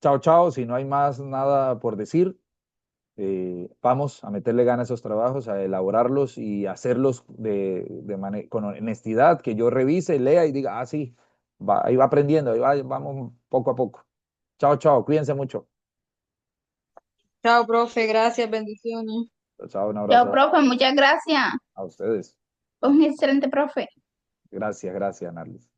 A: chao, chao. Si no hay más nada por decir, vamos a meterle ganas a esos trabajos, a elaborarlos y hacerlos con honestidad, que yo revise, lea y diga, sí, ahí va aprendiendo, vamos poco a poco. Chao, chao, cuídense mucho.
C: Chao, profe, gracias, bendiciones.
A: Chao, un
H: Chao,
A: abrazo
H: profe, muchas gracias.
A: a ustedes.
H: Un excelente profe.
A: Gracias, Narlis.